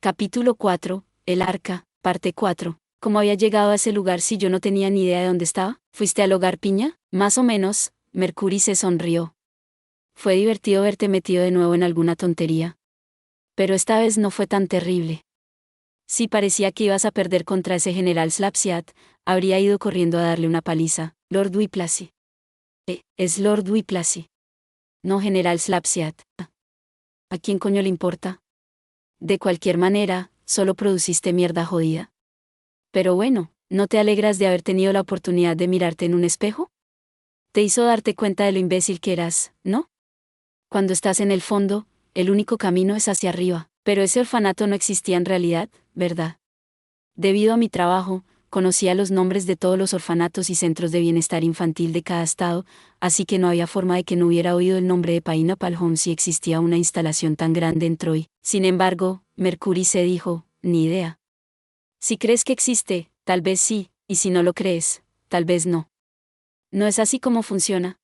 Capítulo 4, El Arca, parte 4. ¿Cómo había llegado a ese lugar si yo no tenía ni idea de dónde estaba? ¿Fuiste al hogar Piña? Más o menos, Mercury se sonrió. Fue divertido verte metido de nuevo en alguna tontería. Pero esta vez no fue tan terrible. Si parecía que ibas a perder contra ese general Slapshot, habría ido corriendo a darle una paliza. Lord Whiplash. Es Lord Whiplash. No general Slapshot. ¿A quién coño le importa? De cualquier manera, solo produciste mierda jodida. Pero bueno, ¿no te alegras de haber tenido la oportunidad de mirarte en un espejo? Te hizo darte cuenta de lo imbécil que eras, ¿no? Cuando estás en el fondo, el único camino es hacia arriba, pero ese orfanato no existía en realidad, ¿verdad? Debido a mi trabajo, conocía los nombres de todos los orfanatos y centros de bienestar infantil de cada estado, así que no había forma de que no hubiera oído el nombre de Pineapple Home si existía una instalación tan grande en Troy. Sin embargo, Mercury se dijo, ni idea. Si crees que existe, tal vez sí, y si no lo crees, tal vez no. No es así como funciona.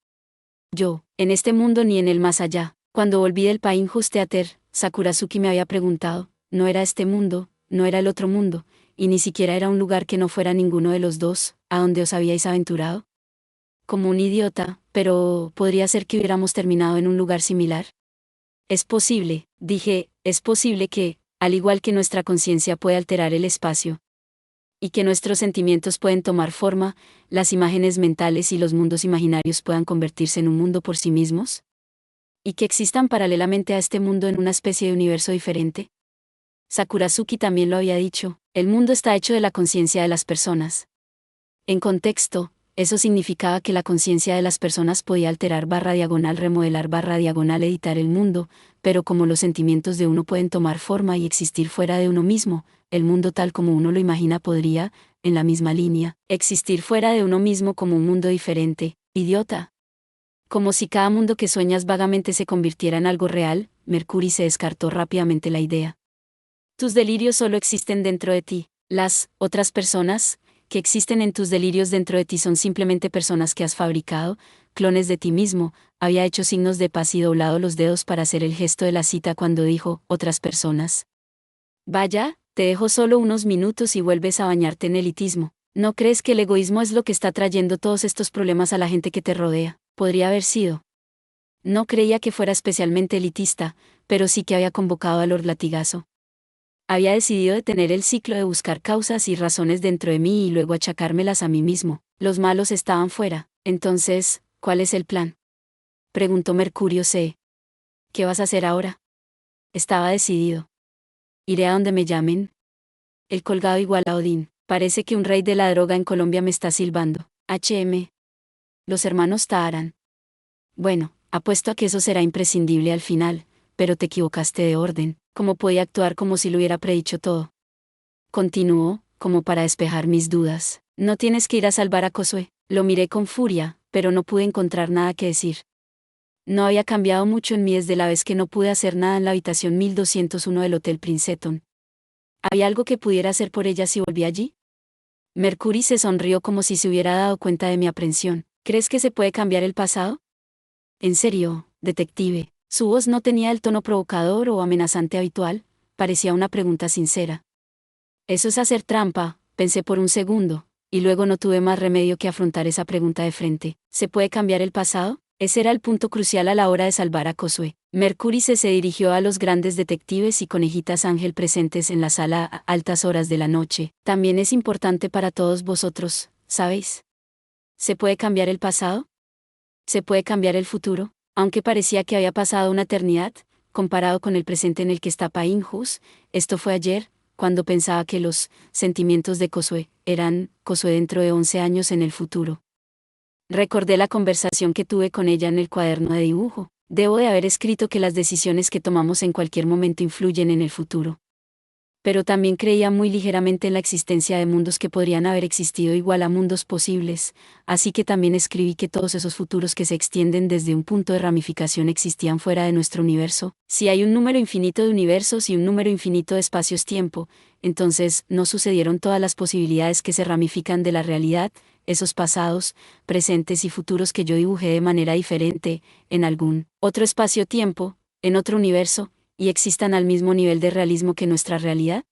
Yo, en este mundo ni en el más allá, cuando volví del Pinehurst Theater, Sakurazuki me había preguntado, no era este mundo, no era el otro mundo, y ni siquiera era un lugar que no fuera ninguno de los dos, a donde os habíais aventurado. Como un idiota, pero ¿podría ser que hubiéramos terminado en un lugar similar? Es posible, dije, es posible que, al igual que nuestra conciencia puede alterar el espacio, y que nuestros sentimientos pueden tomar forma, las imágenes mentales y los mundos imaginarios puedan convertirse en un mundo por sí mismos, y que existan paralelamente a este mundo en una especie de universo diferente. Sakurazuki también lo había dicho, el mundo está hecho de la conciencia de las personas. En contexto, eso significaba que la conciencia de las personas podía alterar /, remodelar /, editar el mundo, pero como los sentimientos de uno pueden tomar forma y existir fuera de uno mismo, el mundo tal como uno lo imagina podría, en la misma línea, existir fuera de uno mismo como un mundo diferente, idiota. Como si cada mundo que sueñas vagamente se convirtiera en algo real, Mercury se descartó rápidamente la idea. Tus delirios solo existen dentro de ti, las otras personas que existen en tus delirios dentro de ti son simplemente personas que has fabricado, clones de ti mismo. Había hecho signos de paz y doblado los dedos para hacer el gesto de la cita cuando dijo, otras personas. Vaya, te dejo solo unos minutos y vuelves a bañarte en elitismo. ¿No crees que el egoísmo es lo que está trayendo todos estos problemas a la gente que te rodea? Podría haber sido. No creía que fuera especialmente elitista, pero sí que había convocado a Lord Latigazo. Había decidido detener el ciclo de buscar causas y razones dentro de mí y luego achacármelas a mí mismo. Los malos estaban fuera. Entonces, ¿cuál es el plan? Preguntó Mercurio C. ¿Qué vas a hacer ahora? Estaba decidido. Iré a donde me llamen. El colgado igual a Odín. Parece que un rey de la droga en Colombia me está silbando. Los hermanos Taharan. Bueno, apuesto a que eso será imprescindible al final, pero te equivocaste de orden. ¿Cómo podía actuar como si lo hubiera predicho todo? Continuó, como para despejar mis dudas. No tienes que ir a salvar a Josué. Lo miré con furia, pero no pude encontrar nada que decir. No había cambiado mucho en mí desde la vez que no pude hacer nada en la habitación 1201 del Hotel Princeton. ¿Había algo que pudiera hacer por ella si volví allí? Mercury se sonrió como si se hubiera dado cuenta de mi aprensión. ¿Crees que se puede cambiar el pasado? En serio, detective. Su voz no tenía el tono provocador o amenazante habitual, parecía una pregunta sincera. Eso es hacer trampa, pensé por un segundo, y luego no tuve más remedio que afrontar esa pregunta de frente. ¿Se puede cambiar el pasado? Ese era el punto crucial a la hora de salvar a Josué. Mercury se dirigió a los grandes detectives y conejitas Ángel presentes en la sala a altas horas de la noche. También es importante para todos vosotros, ¿sabéis? ¿Se puede cambiar el pasado? ¿Se puede cambiar el futuro? Aunque parecía que había pasado una eternidad, comparado con el presente en el que está Pinehurst, esto fue ayer, cuando pensaba que los sentimientos de Josué eran Josué dentro de 11 años en el futuro. Recordé la conversación que tuve con ella en el cuaderno de dibujo. Debo de haber escrito que las decisiones que tomamos en cualquier momento influyen en el futuro. Pero también creía muy ligeramente en la existencia de mundos que podrían haber existido igual a mundos posibles, así que también escribí que todos esos futuros que se extienden desde un punto de ramificación existían fuera de nuestro universo. Si hay un número infinito de universos y un número infinito de espacios-tiempo, entonces no sucedieron todas las posibilidades que se ramifican de la realidad, esos pasados, presentes y futuros que yo dibujé de manera diferente, en algún otro espacio-tiempo, en otro universo, y existan al mismo nivel de realismo que nuestra realidad?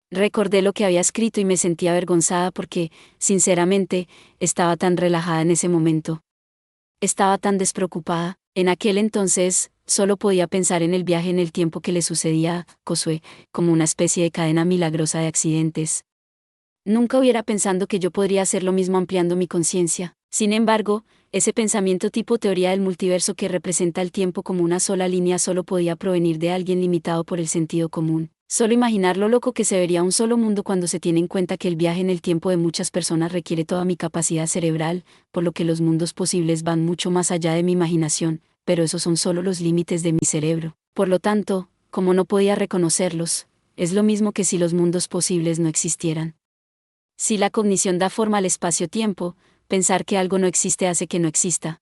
Recordé lo que había escrito y me sentí avergonzada porque, sinceramente, estaba tan relajada en ese momento. Estaba tan despreocupada. En aquel entonces, solo podía pensar en el viaje en el tiempo que le sucedía a Josué, como una especie de cadena milagrosa de accidentes. Nunca hubiera pensado que yo podría hacer lo mismo ampliando mi conciencia. Sin embargo, ese pensamiento tipo teoría del multiverso que representa el tiempo como una sola línea solo podía provenir de alguien limitado por el sentido común. Solo imaginar lo loco que se vería un solo mundo cuando se tiene en cuenta que el viaje en el tiempo de muchas personas requiere toda mi capacidad cerebral, por lo que los mundos posibles van mucho más allá de mi imaginación, pero esos son solo los límites de mi cerebro. Por lo tanto, como no podía reconocerlos, es lo mismo que si los mundos posibles no existieran. Si la cognición da forma al espacio-tiempo, pensar que algo no existe hace que no exista.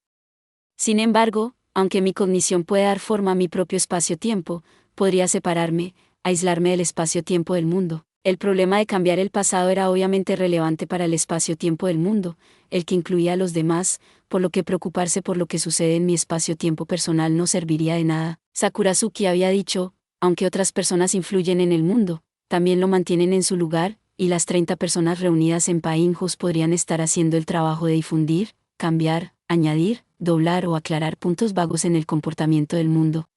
Sin embargo, aunque mi cognición puede dar forma a mi propio espacio-tiempo, podría separarme, aislarme del espacio-tiempo del mundo. El problema de cambiar el pasado era obviamente relevante para el espacio-tiempo del mundo, el que incluía a los demás, por lo que preocuparse por lo que sucede en mi espacio-tiempo personal no serviría de nada. Sakurazuki había dicho, aunque otras personas influyen en el mundo, también lo mantienen en su lugar, y las 30 personas reunidas en Painjos podrían estar haciendo el trabajo de difundir, cambiar, añadir, doblar o aclarar puntos vagos en el comportamiento del mundo.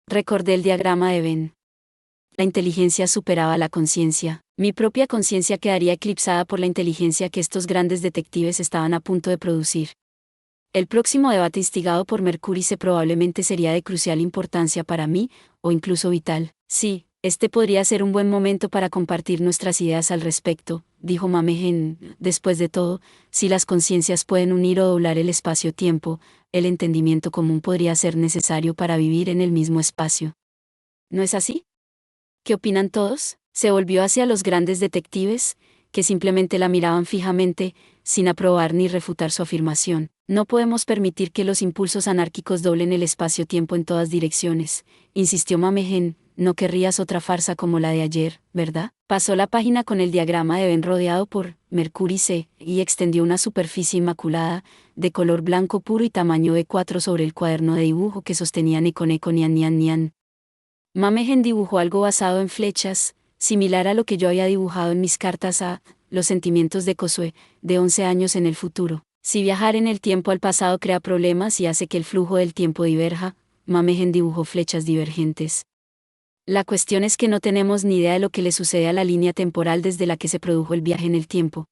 Recordé el diagrama de Venn. La inteligencia superaba la conciencia. Mi propia conciencia quedaría eclipsada por la inteligencia que estos grandes detectives estaban a punto de producir. El próximo debate instigado por Mercúrice probablemente sería de crucial importancia para mí, o incluso vital. Sí, este podría ser un buen momento para compartir nuestras ideas al respecto, dijo Mamegen. Después de todo, si las conciencias pueden unir o doblar el espacio-tiempo, el entendimiento común podría ser necesario para vivir en el mismo espacio. ¿No es así? ¿Qué opinan todos? Se volvió hacia los grandes detectives, que simplemente la miraban fijamente, sin aprobar ni refutar su afirmación. No podemos permitir que los impulsos anárquicos doblen el espacio-tiempo en todas direcciones, insistió Mamegen. No querrías otra farsa como la de ayer, ¿verdad? Pasó la página con el diagrama de Venn rodeado por Mercúrice y extendió una superficie inmaculada, de color blanco puro y tamaño E4 sobre el cuaderno de dibujo que sostenía Neko Nian Nian Nian. Mamegen dibujó algo basado en flechas, similar a lo que yo había dibujado en mis cartas a los sentimientos de Josué, de 11 años en el futuro. Si viajar en el tiempo al pasado crea problemas y hace que el flujo del tiempo diverja, Mamegen dibujó flechas divergentes. La cuestión es que no tenemos ni idea de lo que le sucede a la línea temporal desde la que se produjo el viaje en el tiempo.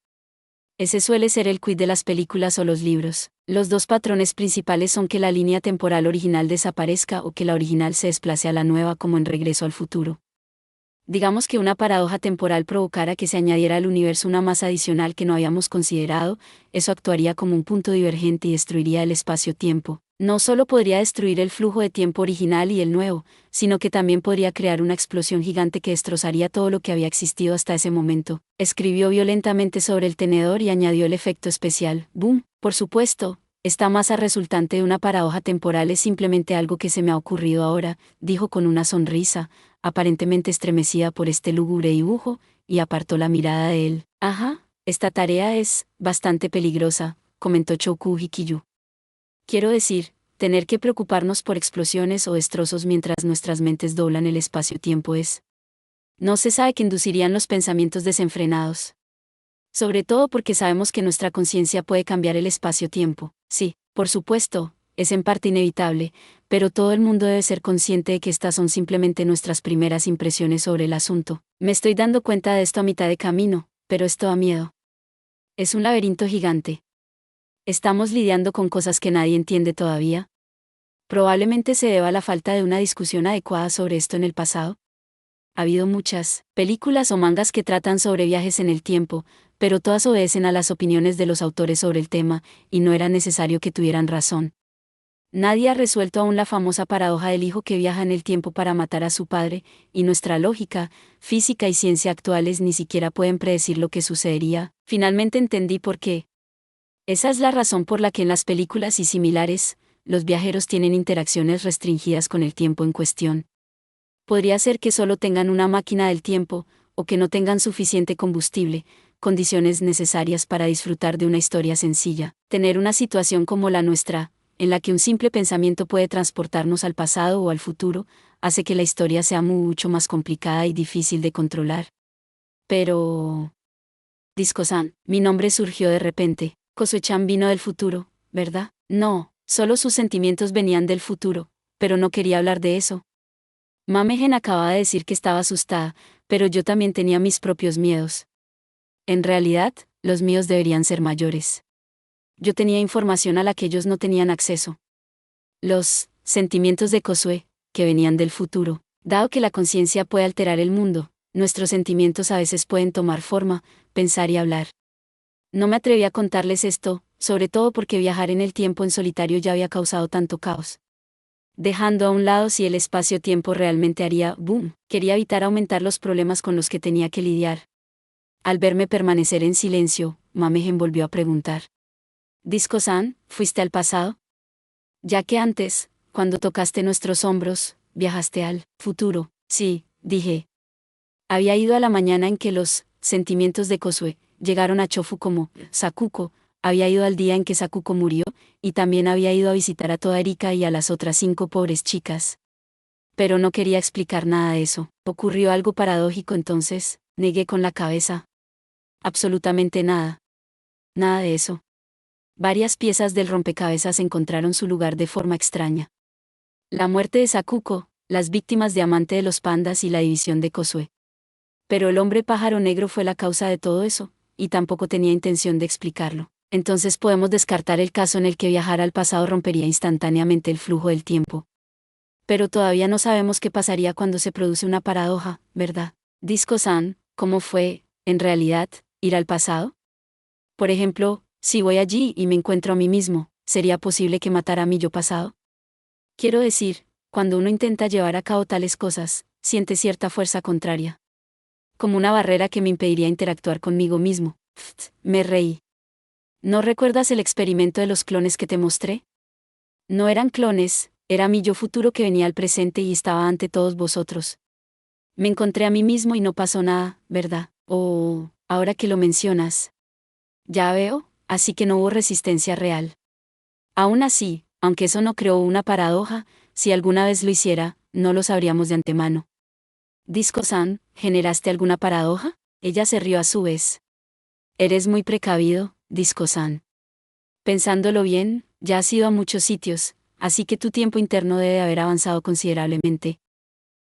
Ese suele ser el quid de las películas o los libros. Los dos patrones principales son que la línea temporal original desaparezca o que la original se desplace a la nueva como en Regreso al Futuro. Digamos que una paradoja temporal provocara que se añadiera al universo una masa adicional que no habíamos considerado, eso actuaría como un punto divergente y destruiría el espacio-tiempo. No solo podría destruir el flujo de tiempo original y el nuevo, sino que también podría crear una explosión gigante que destrozaría todo lo que había existido hasta ese momento. Escribió violentamente sobre el tenedor y añadió el efecto especial. ¡Boom! Por supuesto, esta masa resultante de una paradoja temporal es simplemente algo que se me ha ocurrido ahora, dijo con una sonrisa, aparentemente estremecida por este lúgubre dibujo, y apartó la mirada de él. Ajá, esta tarea es bastante peligrosa, comentó Choku Hikiyu. Quiero decir, tener que preocuparnos por explosiones o destrozos mientras nuestras mentes doblan el espacio-tiempo es. No se sabe qué inducirían los pensamientos desenfrenados. Sobre todo porque sabemos que nuestra conciencia puede cambiar el espacio-tiempo. Sí, por supuesto, es en parte inevitable, pero todo el mundo debe ser consciente de que estas son simplemente nuestras primeras impresiones sobre el asunto. Me estoy dando cuenta de esto a mitad de camino, pero esto da miedo. Es un laberinto gigante. ¿Estamos lidiando con cosas que nadie entiende todavía? Probablemente se deba a la falta de una discusión adecuada sobre esto en el pasado. Ha habido muchas películas o mangas que tratan sobre viajes en el tiempo, pero todas obedecen a las opiniones de los autores sobre el tema, y no era necesario que tuvieran razón. Nadie ha resuelto aún la famosa paradoja del hijo que viaja en el tiempo para matar a su padre, y nuestra lógica, física y ciencia actuales ni siquiera pueden predecir lo que sucedería. Finalmente entendí por qué. Esa es la razón por la que en las películas y similares, los viajeros tienen interacciones restringidas con el tiempo en cuestión. Podría ser que solo tengan una máquina del tiempo, o que no tengan suficiente combustible, condiciones necesarias para disfrutar de una historia sencilla. Tener una situación como la nuestra, en la que un simple pensamiento puede transportarnos al pasado o al futuro, hace que la historia sea mucho más complicada y difícil de controlar. Pero... Disco-san, mi nombre surgió de repente. Kosuechan vino del futuro, ¿verdad? No, solo sus sentimientos venían del futuro, pero no quería hablar de eso. Mamegen acababa de decir que estaba asustada, pero yo también tenía mis propios miedos. En realidad, los míos deberían ser mayores. Yo tenía información a la que ellos no tenían acceso. Los sentimientos de Kosue, que venían del futuro. Dado que la conciencia puede alterar el mundo, nuestros sentimientos a veces pueden tomar forma, pensar y hablar. No me atreví a contarles esto, sobre todo porque viajar en el tiempo en solitario ya había causado tanto caos. Dejando a un lado si el espacio-tiempo realmente haría boom, quería evitar aumentar los problemas con los que tenía que lidiar. Al verme permanecer en silencio, Mamegen volvió a preguntar. Disco-san, ¿fuiste al pasado? Ya que antes, cuando tocaste nuestros hombros, viajaste al futuro. Sí, dije. Había ido a la mañana en que los sentimientos de Kosue llegaron a Chofu como Sakuko, había ido al día en que Sakuko murió, y también había ido a visitar a toda Erika y a las otras 5 pobres chicas. Pero no quería explicar nada de eso. Ocurrió algo paradójico entonces, negué con la cabeza. Absolutamente nada. Nada de eso. Varias piezas del rompecabezas encontraron su lugar de forma extraña. La muerte de Sakuko, las víctimas de Amante de los Pandas y la división de Kosue. Pero el hombre pájaro negro fue la causa de todo eso, y tampoco tenía intención de explicarlo. Entonces podemos descartar el caso en el que viajar al pasado rompería instantáneamente el flujo del tiempo. Pero todavía no sabemos qué pasaría cuando se produce una paradoja, ¿verdad? Disco-san, ¿cómo fue, en realidad, ir al pasado? Por ejemplo, si voy allí y me encuentro a mí mismo, ¿sería posible que matara a mi yo pasado? Quiero decir, cuando uno intenta llevar a cabo tales cosas, siente cierta fuerza contraria. Como una barrera que me impediría interactuar conmigo mismo. Me reí. ¿No recuerdas el experimento de los clones que te mostré? No eran clones, era mi yo futuro que venía al presente y estaba ante todos vosotros. Me encontré a mí mismo y no pasó nada, ¿verdad? Oh, ahora que lo mencionas. Ya veo, así que no hubo resistencia real. Aún así, aunque eso no creó una paradoja, si alguna vez lo hiciera, no lo sabríamos de antemano. Disco-san, ¿generaste alguna paradoja? Ella se rió a su vez. Eres muy precavido, Disco-san. Pensándolo bien, ya has ido a muchos sitios, así que tu tiempo interno debe haber avanzado considerablemente.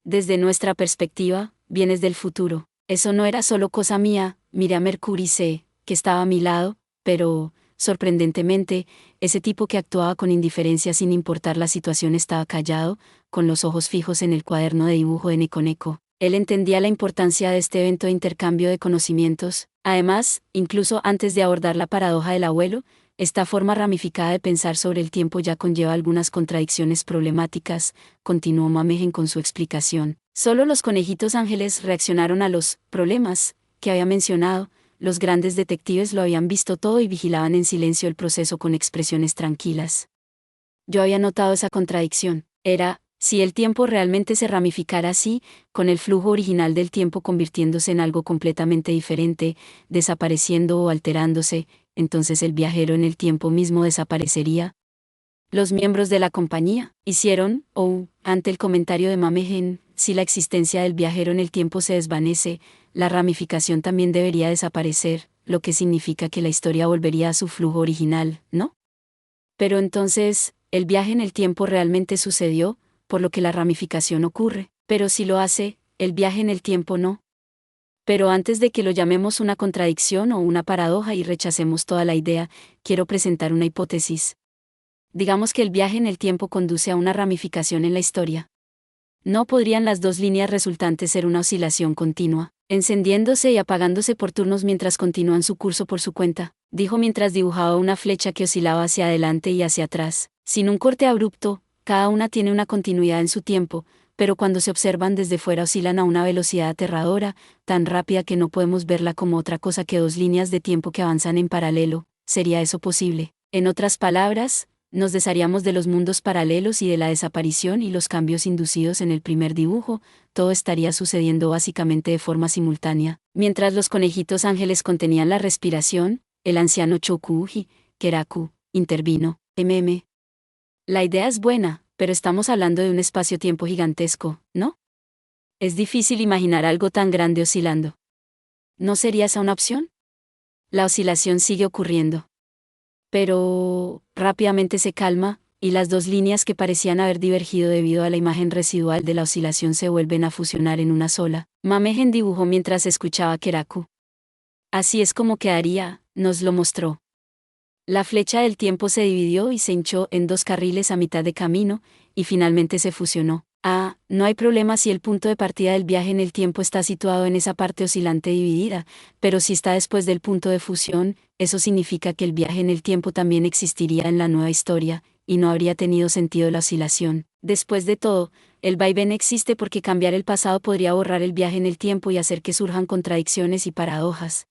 Desde nuestra perspectiva, vienes del futuro. Eso no era solo cosa mía, miré a Mercury C, que estaba a mi lado, pero, sorprendentemente, ese tipo que actuaba con indiferencia sin importar la situación estaba callado, con los ojos fijos en el cuaderno de dibujo de Neko. Él entendía la importancia de este evento de intercambio de conocimientos. Además, incluso antes de abordar la paradoja del abuelo, esta forma ramificada de pensar sobre el tiempo ya conlleva algunas contradicciones problemáticas, continuó Mamegen con su explicación. Solo los conejitos ángeles reaccionaron a los problemas que había mencionado, los grandes detectives lo habían visto todo y vigilaban en silencio el proceso con expresiones tranquilas. Yo había notado esa contradicción. Era, si el tiempo realmente se ramificara así, con el flujo original del tiempo convirtiéndose en algo completamente diferente, desapareciendo o alterándose, entonces el viajero en el tiempo mismo desaparecería. Los miembros de la compañía hicieron, ante el comentario de Mamegen, si la existencia del viajero en el tiempo se desvanece, la ramificación también debería desaparecer, lo que significa que la historia volvería a su flujo original, ¿no? Pero entonces, el viaje en el tiempo realmente sucedió, por lo que la ramificación ocurre, pero si lo hace, el viaje en el tiempo no. Pero antes de que lo llamemos una contradicción o una paradoja y rechacemos toda la idea, quiero presentar una hipótesis. Digamos que el viaje en el tiempo conduce a una ramificación en la historia. ¿No podrían las dos líneas resultantes ser una oscilación continua, encendiéndose y apagándose por turnos mientras continúan su curso por su cuenta? Dijo mientras dibujaba una flecha que oscilaba hacia adelante y hacia atrás, sin un corte abrupto. Cada una tiene una continuidad en su tiempo, pero cuando se observan desde fuera oscilan a una velocidad aterradora, tan rápida que no podemos verla como otra cosa que dos líneas de tiempo que avanzan en paralelo. ¿Sería eso posible? En otras palabras, nos desharíamos de los mundos paralelos y de la desaparición y los cambios inducidos en el primer dibujo, todo estaría sucediendo básicamente de forma simultánea. Mientras los conejitos ángeles contenían la respiración, el anciano Chokuji, Keraku, intervino. La idea es buena, pero estamos hablando de un espacio-tiempo gigantesco, ¿no? Es difícil imaginar algo tan grande oscilando. ¿No sería esa una opción? La oscilación sigue ocurriendo. Pero rápidamente se calma, y las dos líneas que parecían haber divergido debido a la imagen residual de la oscilación se vuelven a fusionar en una sola. Mamegen dibujó mientras escuchaba a Keraku. Así es como quedaría, nos lo mostró. La flecha del tiempo se dividió y se hinchó en dos carriles a mitad de camino, y finalmente se fusionó. No hay problema si el punto de partida del viaje en el tiempo está situado en esa parte oscilante dividida, pero si está después del punto de fusión, eso significa que el viaje en el tiempo también existiría en la nueva historia, y no habría tenido sentido la oscilación. Después de todo, el vaivén existe porque cambiar el pasado podría borrar el viaje en el tiempo y hacer que surjan contradicciones y paradojas.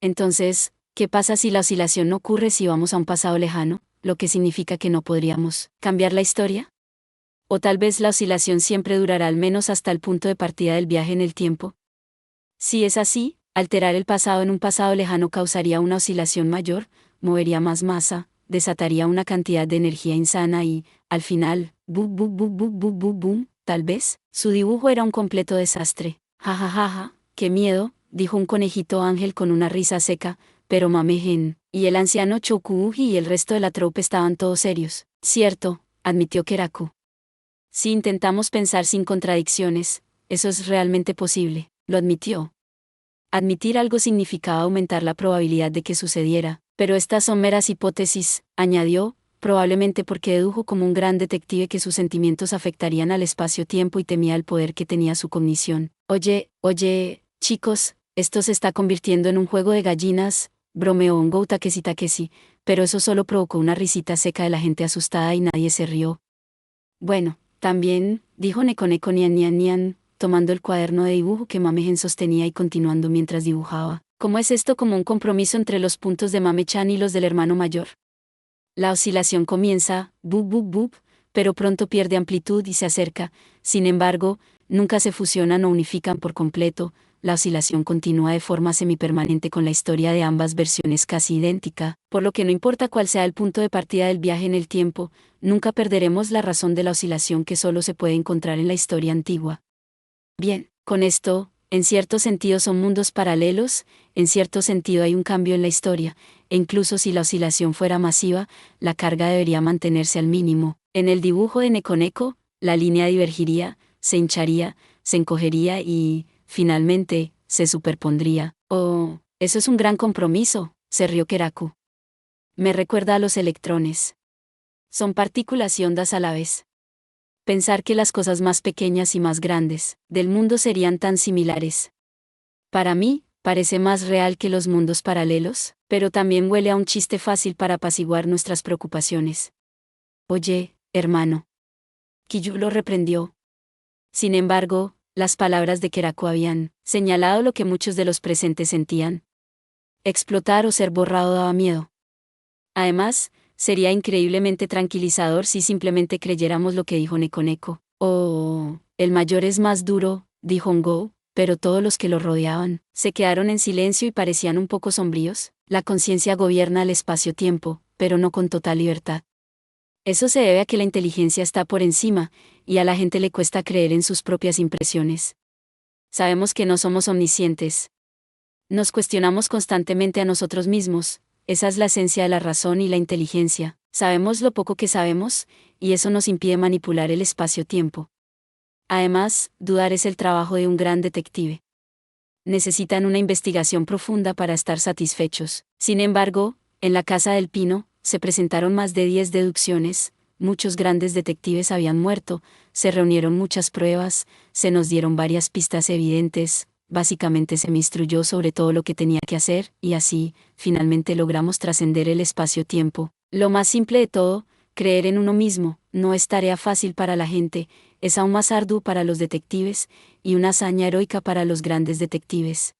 Entonces, ¿qué pasa si la oscilación no ocurre si vamos a un pasado lejano, lo que significa que no podríamos cambiar la historia? O tal vez la oscilación siempre durará al menos hasta el punto de partida del viaje en el tiempo. Si es así, alterar el pasado en un pasado lejano causaría una oscilación mayor, movería más masa, desataría una cantidad de energía insana y, al final, boom, boom, boom, boom, boom, boom, boom, tal vez, su dibujo era un completo desastre. Ja, ja, ja, ja, qué miedo, dijo un conejito ángel con una risa seca, pero Mamegen, y el anciano Chokuugi y el resto de la troupe estaban todos serios. Cierto, admitió Keraku. Si intentamos pensar sin contradicciones, eso es realmente posible, lo admitió. Admitir algo significaba aumentar la probabilidad de que sucediera, pero estas son meras hipótesis, añadió, probablemente porque dedujo como un gran detective que sus sentimientos afectarían al espacio-tiempo y temía el poder que tenía su cognición. Oye, chicos, esto se está convirtiendo en un juego de gallinas, bromeó Hongo Takeshi, pero eso solo provocó una risita seca de la gente asustada y nadie se rió. Bueno, también, dijo Nekoneko Nian, tomando el cuaderno de dibujo que Mamegen sostenía y continuando mientras dibujaba. ¿Cómo es esto como un compromiso entre los puntos de Mame-chan y los del hermano mayor? La oscilación comienza, bub bub bub, pero pronto pierde amplitud y se acerca, sin embargo, nunca se fusionan o unifican por completo, la oscilación continúa de forma semipermanente con la historia de ambas versiones casi idéntica, por lo que no importa cuál sea el punto de partida del viaje en el tiempo, nunca perderemos la razón de la oscilación que solo se puede encontrar en la historia antigua. Bien, con esto, en cierto sentido son mundos paralelos, en cierto sentido hay un cambio en la historia, e incluso si la oscilación fuera masiva, la carga debería mantenerse al mínimo. En el dibujo de Nekoneko, la línea divergiría, se hincharía, se encogería y, finalmente, se superpondría. Oh, eso es un gran compromiso, se rió Keraku. Me recuerda a los electrones. Son partículas y ondas a la vez. Pensar que las cosas más pequeñas y más grandes del mundo serían tan similares. Para mí, parece más real que los mundos paralelos, pero también huele a un chiste fácil para apaciguar nuestras preocupaciones. Oye, hermano. Kiyu lo reprendió. Sin embargo, las palabras de Keraku habían señalado lo que muchos de los presentes sentían. Explotar o ser borrado daba miedo. Además, sería increíblemente tranquilizador si simplemente creyéramos lo que dijo Nekoneko. Oh, el mayor es más duro, dijo Hongo, pero todos los que lo rodeaban se quedaron en silencio y parecían un poco sombríos. La conciencia gobierna el espacio-tiempo, pero no con total libertad. Eso se debe a que la inteligencia está por encima, y a la gente le cuesta creer en sus propias impresiones. Sabemos que no somos omniscientes. Nos cuestionamos constantemente a nosotros mismos. Esa es la esencia de la razón y la inteligencia. Sabemos lo poco que sabemos, y eso nos impide manipular el espacio-tiempo. Además, dudar es el trabajo de un gran detective. Necesitan una investigación profunda para estar satisfechos. Sin embargo, en la Casa del Pino, se presentaron más de 10 deducciones, muchos grandes detectives habían muerto, se reunieron muchas pruebas, se nos dieron varias pistas evidentes, básicamente se me instruyó sobre todo lo que tenía que hacer, y así, finalmente logramos trascender el espacio-tiempo. Lo más simple de todo, creer en uno mismo, no es tarea fácil para la gente, es aún más arduo para los detectives, y una hazaña heroica para los grandes detectives.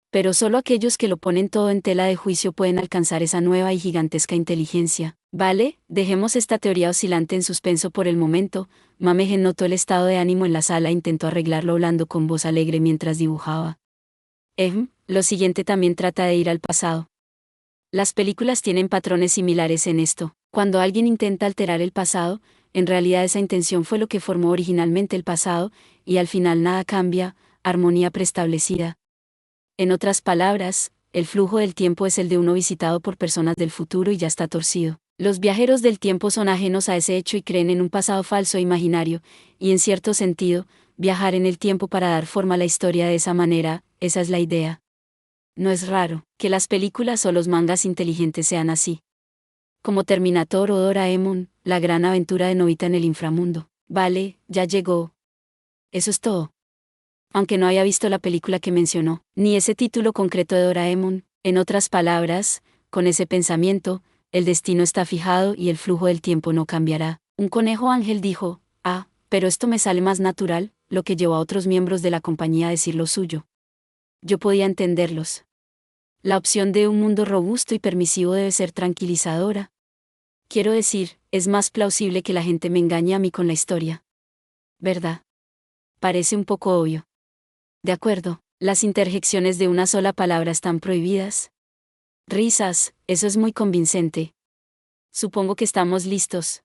Pero solo aquellos que lo ponen todo en tela de juicio pueden alcanzar esa nueva y gigantesca inteligencia. Vale, dejemos esta teoría oscilante en suspenso por el momento. Mamegen notó el estado de ánimo en la sala e intentó arreglarlo hablando con voz alegre mientras dibujaba. Lo siguiente también trata de ir al pasado. Las películas tienen patrones similares en esto. Cuando alguien intenta alterar el pasado, en realidad esa intención fue lo que formó originalmente el pasado, y al final nada cambia, armonía preestablecida. En otras palabras, el flujo del tiempo es el de uno visitado por personas del futuro y ya está torcido. Los viajeros del tiempo son ajenos a ese hecho y creen en un pasado falso e imaginario, y en cierto sentido, viajar en el tiempo para dar forma a la historia de esa manera, esa es la idea. No es raro que las películas o los mangas inteligentes sean así. Como Terminator o Doraemon, la gran aventura de Nobita en el inframundo. Vale, ya llegó. Eso es todo. Aunque no haya visto la película que mencionó, ni ese título concreto de Doraemon, en otras palabras, con ese pensamiento, el destino está fijado y el flujo del tiempo no cambiará. Un conejo ángel dijo, pero esto me sale más natural, lo que llevó a otros miembros de la compañía a decir lo suyo. Yo podía entenderlos. La opción de un mundo robusto y permisivo debe ser tranquilizadora. Quiero decir, es más plausible que la gente me engañe a mí con la historia. ¿Verdad? Parece un poco obvio. De acuerdo, las interjecciones de una sola palabra están prohibidas. Risas, eso es muy convincente. Supongo que estamos listos.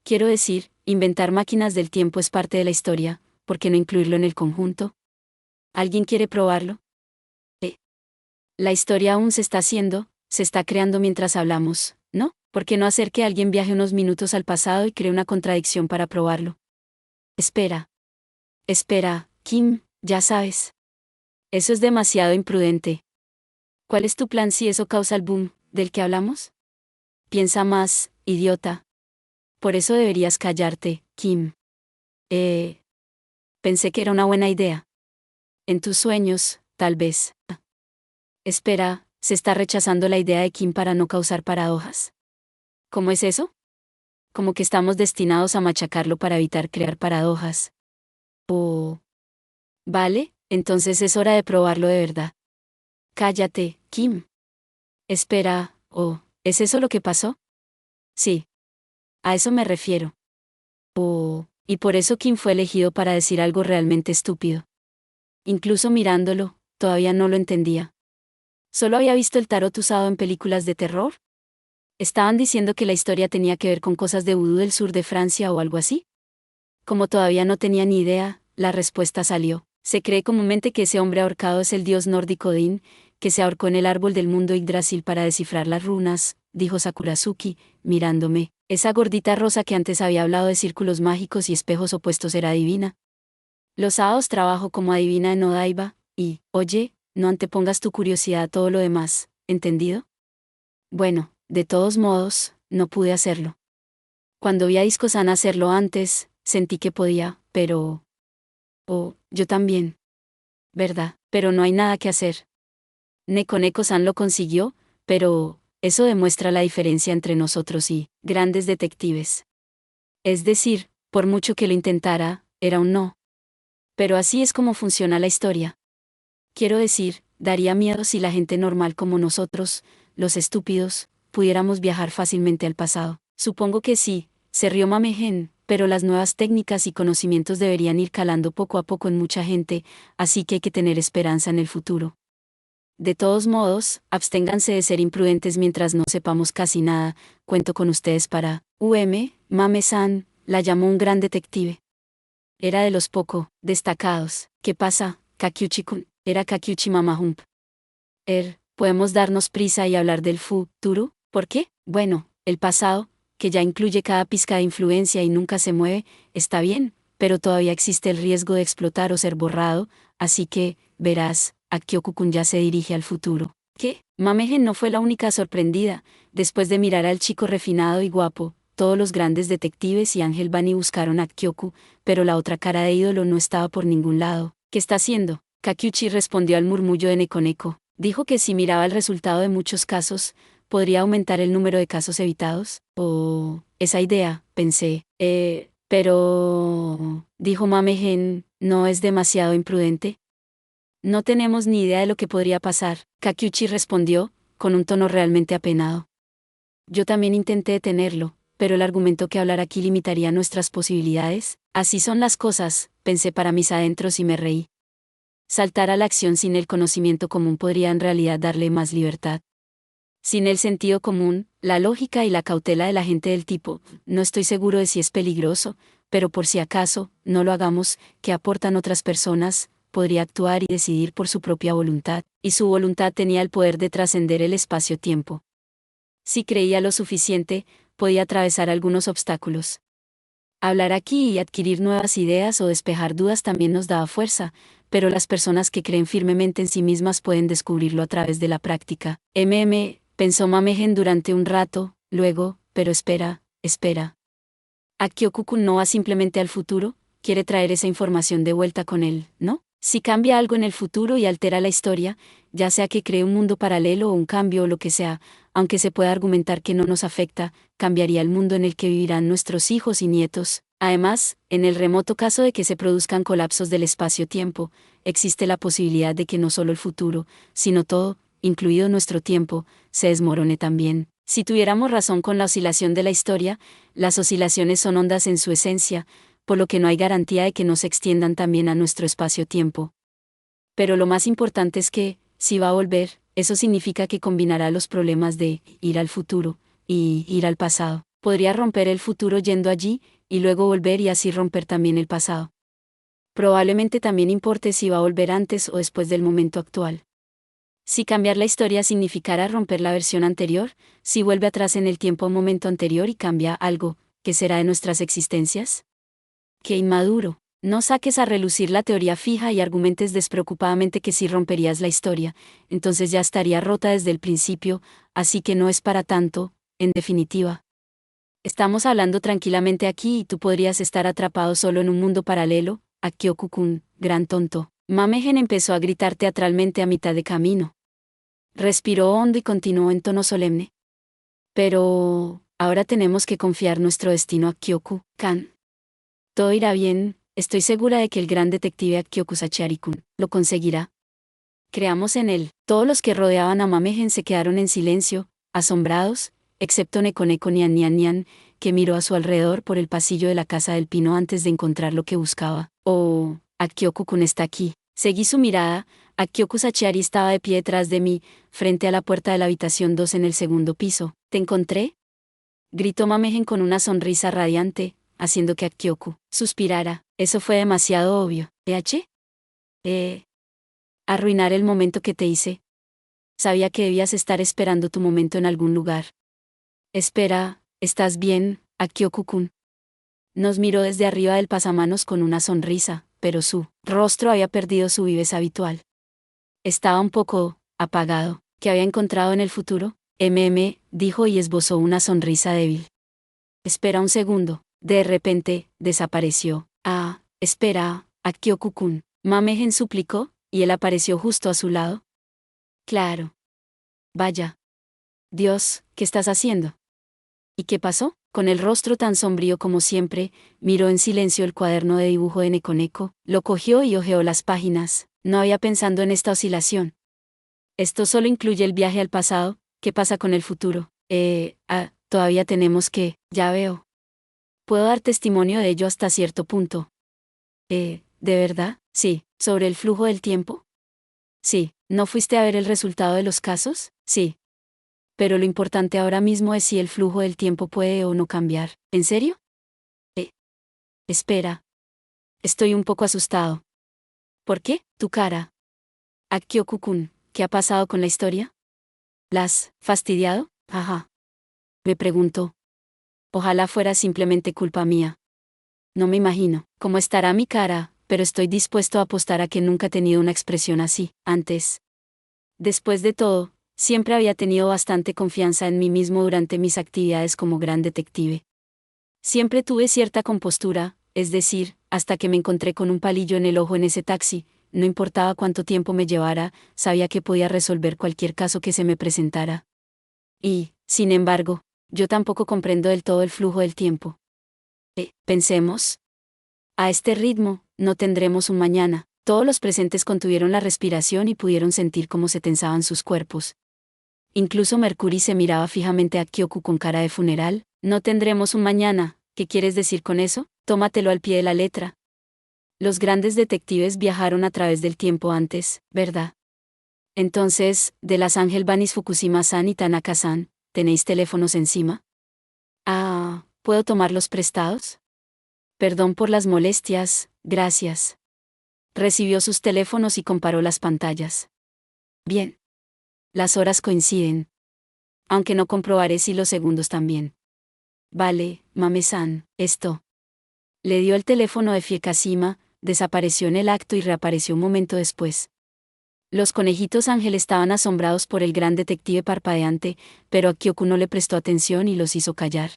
Quiero decir, inventar máquinas del tiempo es parte de la historia, ¿por qué no incluirlo en el conjunto? ¿Alguien quiere probarlo? La historia aún se está haciendo, se está creando mientras hablamos, ¿no? ¿Por qué no hacer que alguien viaje unos minutos al pasado y cree una contradicción para probarlo? Espera. Espera, Kim, ya sabes. Eso es demasiado imprudente. ¿Cuál es tu plan si eso causa el boom, del que hablamos? Piensa más, idiota. Por eso deberías callarte, Kim. Pensé que era una buena idea. En tus sueños, tal vez. Espera, se está rechazando la idea de Kim para no causar paradojas. ¿Cómo es eso? Como que estamos destinados a machacarlo para evitar crear paradojas. Vale, entonces es hora de probarlo de verdad. Cállate, Kim. Espera, ¿es eso lo que pasó? Sí. A eso me refiero. Y por eso Kim fue elegido para decir algo realmente estúpido. Incluso mirándolo, todavía no lo entendía. ¿Solo había visto el tarot usado en películas de terror? ¿Estaban diciendo que la historia tenía que ver con cosas de vudú del sur de Francia o algo así? Como todavía no tenía ni idea, la respuesta salió. Se cree comúnmente que ese hombre ahorcado es el dios nórdico Odín, que se ahorcó en el árbol del mundo Yggdrasil para descifrar las runas, dijo Sakurazuki, mirándome. Esa gordita rosa que antes había hablado de círculos mágicos y espejos opuestos era adivina. Los sábados trabajo como adivina en Odaiba, y, oye, no antepongas tu curiosidad a todo lo demás, ¿entendido? Bueno, de todos modos, no pude hacerlo. Cuando vi a Disco-san hacerlo antes, sentí que podía, pero... yo también. ¿Verdad? Pero no hay nada que hacer. Neko-san lo consiguió, pero... eso demuestra la diferencia entre nosotros y grandes detectives. Es decir, por mucho que lo intentara, era un no. Pero así es como funciona la historia. Quiero decir, daría miedo si la gente normal como nosotros, los estúpidos, pudiéramos viajar fácilmente al pasado. Supongo que sí, se rió Mamegen, pero las nuevas técnicas y conocimientos deberían ir calando poco a poco en mucha gente, así que hay que tener esperanza en el futuro. De todos modos, absténganse de ser imprudentes mientras no sepamos casi nada, cuento con ustedes para... Mame-san, la llamó un gran detective. Era de los poco destacados. ¿Qué pasa, Kakyuchi-kun? Era Kakyuchi Mamahump. ¿Podemos darnos prisa y hablar del futuro? ¿Por qué? Bueno, el pasado, que ya incluye cada pizca de influencia y nunca se mueve, está bien, pero todavía existe el riesgo de explotar o ser borrado, así que, verás, Akioku-kun ya se dirige al futuro. ¿Qué? Mamegen no fue la única sorprendida, después de mirar al chico refinado y guapo. Todos los grandes detectives y Ángel Bani buscaron a Kyoku, pero la otra cara de ídolo no estaba por ningún lado. ¿Qué está haciendo? Kakyuchi respondió al murmullo de Neko. Dijo que si miraba el resultado de muchos casos, podría aumentar el número de casos evitados. Esa idea, pensé. Pero... dijo Mamegen, ¿no es demasiado imprudente? No tenemos ni idea de lo que podría pasar, Kakyuchi respondió, con un tono realmente apenado. Yo también intenté detenerlo, pero el argumento que hablar aquí limitaría nuestras posibilidades. Así son las cosas, pensé para mis adentros y me reí. Saltar a la acción sin el conocimiento común podría en realidad darle más libertad. Sin el sentido común, la lógica y la cautela de la gente del tipo, no estoy seguro de si es peligroso, pero por si acaso, no lo hagamos, que aportan otras personas, podría actuar y decidir por su propia voluntad, y su voluntad tenía el poder de trascender el espacio-tiempo. Si creía lo suficiente, podía atravesar algunos obstáculos. Hablar aquí y adquirir nuevas ideas o despejar dudas también nos daba fuerza, pero las personas que creen firmemente en sí mismas pueden descubrirlo a través de la práctica. Pensó Mamegen durante un rato, luego, pero espera. Akio-kun no va simplemente al futuro, quiere traer esa información de vuelta con él, ¿no? Si cambia algo en el futuro y altera la historia, ya sea que cree un mundo paralelo o un cambio o lo que sea, aunque se pueda argumentar que no nos afecta, cambiaría el mundo en el que vivirán nuestros hijos y nietos. Además, en el remoto caso de que se produzcan colapsos del espacio-tiempo, existe la posibilidad de que no solo el futuro, sino todo, incluido nuestro tiempo, se desmorone también. Si tuviéramos razón con la oscilación de la historia, las oscilaciones son ondas en su esencia, por lo que no hay garantía de que no se extiendan también a nuestro espacio-tiempo. Pero lo más importante es que, si va a volver, eso significa que combinará los problemas de ir al futuro y ir al pasado. Podría romper el futuro yendo allí, y luego volver y así romper también el pasado. Probablemente también importe si va a volver antes o después del momento actual. Si cambiar la historia significara romper la versión anterior, si vuelve atrás en el tiempo a un momento anterior y cambia algo, ¿qué será de nuestras existencias? ¡Qué inmaduro! No saques a relucir la teoría fija y argumentes despreocupadamente que si romperías la historia, entonces ya estaría rota desde el principio, así que no es para tanto, en definitiva. Estamos hablando tranquilamente aquí y tú podrías estar atrapado solo en un mundo paralelo, Akio-kun, gran tonto. Mamegen empezó a gritar teatralmente a mitad de camino. Respiró hondo y continuó en tono solemne. Pero, ahora tenemos que confiar nuestro destino a Kyoku-kan. Todo irá bien, estoy segura de que el gran detective Akioku Sachari-kun lo conseguirá. Creamos en él. Todos los que rodeaban a Mamegen se quedaron en silencio, asombrados, excepto Nekoneko Nian, que miró a su alrededor por el pasillo de la casa del pino antes de encontrar lo que buscaba. Oh, Akioku-kun está aquí. Seguí su mirada. Akioku Sachari estaba de pie detrás de mí, frente a la puerta de la habitación 2 en el segundo piso. ¿Te encontré?, gritó Mamegen con una sonrisa radiante, haciendo que Akioku suspirara. Eso fue demasiado obvio. Arruinar el momento que te hice. Sabía que debías estar esperando tu momento en algún lugar. Espera, ¿estás bien, Akioku-kun? Nos miró desde arriba del pasamanos con una sonrisa, pero su rostro había perdido su viveza habitual. Estaba un poco apagado. ¿Qué había encontrado en el futuro? Dijo y esbozó una sonrisa débil. Espera un segundo. De repente, desapareció. Espera, Akioku-kun. Mamegen suplicó, y él apareció justo a su lado. Claro. Vaya. Dios, ¿qué estás haciendo? ¿Y qué pasó? Con el rostro tan sombrío como siempre, miró en silencio el cuaderno de dibujo de Nekoneko, lo cogió y hojeó las páginas. No había pensado en esta oscilación. Esto solo incluye el viaje al pasado. ¿Qué pasa con el futuro? Todavía tenemos que, ya veo. Puedo dar testimonio de ello hasta cierto punto. ¿De verdad? Sí. ¿Sobre el flujo del tiempo? Sí. ¿No fuiste a ver el resultado de los casos? Sí. Pero lo importante ahora mismo es si el flujo del tiempo puede o no cambiar. ¿En serio? Espera. Estoy un poco asustado. ¿Por qué? Tu cara. Akioku-kun, ¿qué ha pasado con la historia? ¿Las fastidiado? Ajá. Me preguntó. Ojalá fuera simplemente culpa mía. No me imagino cómo estará mi cara, pero estoy dispuesto a apostar a que nunca he tenido una expresión así, antes. Después de todo, siempre había tenido bastante confianza en mí mismo durante mis actividades como gran detective. Siempre tuve cierta compostura, es decir, hasta que me encontré con un palillo en el ojo en ese taxi, no importaba cuánto tiempo me llevara, sabía que podía resolver cualquier caso que se me presentara. Y, sin embargo, yo tampoco comprendo del todo el flujo del tiempo. Pensemos. A este ritmo, no tendremos un mañana. Todos los presentes contuvieron la respiración y pudieron sentir cómo se tensaban sus cuerpos. Incluso Mercury se miraba fijamente a Kyoku con cara de funeral. No tendremos un mañana. ¿Qué quieres decir con eso? Tómatelo al pie de la letra. Los grandes detectives viajaron a través del tiempo antes, ¿verdad? Entonces, de las Ángel Banis Fukushima-san y Tanaka-san, ¿tenéis teléfonos encima? Ah, ¿puedo tomarlos prestados? Perdón por las molestias, gracias. Recibió sus teléfonos y comparó las pantallas. Bien. Las horas coinciden. Aunque no comprobaré si los segundos también. Vale, Mame-san, esto. Le dio el teléfono de Fiekashima, desapareció en el acto y reapareció un momento después. Los conejitos Ángel estaban asombrados por el gran detective parpadeante, pero a Kyoku no le prestó atención y los hizo callar.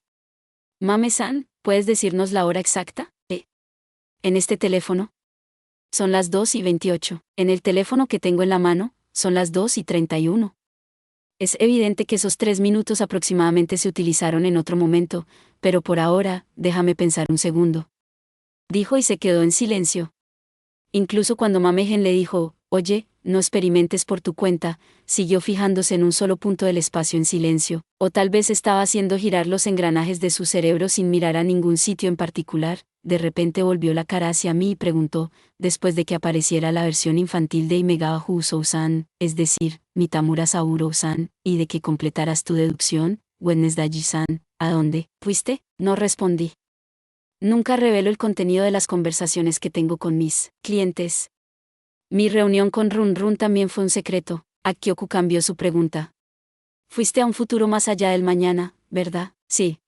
Mame-san, ¿puedes decirnos la hora exacta? ¿En este teléfono? Son las 2:28. En el teléfono que tengo en la mano, son las 2:31. Es evidente que esos 3 minutos aproximadamente se utilizaron en otro momento, pero por ahora, déjame pensar un segundo. Dijo y se quedó en silencio. Incluso cuando Mamegen le dijo, oye, no experimentes por tu cuenta, siguió fijándose en un solo punto del espacio en silencio, o tal vez estaba haciendo girar los engranajes de su cerebro sin mirar a ningún sitio en particular. De repente volvió la cara hacia mí y preguntó, después de que apareciera la versión infantil de Imegawa Housou-san, es decir, Mitamura Sauro-san, y de que completaras tu deducción, Wednesday-san, ¿a dónde fuiste? No respondí. Nunca revelo el contenido de las conversaciones que tengo con mis clientes. Mi reunión con Run Run también fue un secreto. Akioku cambió su pregunta. Fuiste a un futuro más allá del mañana, ¿verdad? Sí,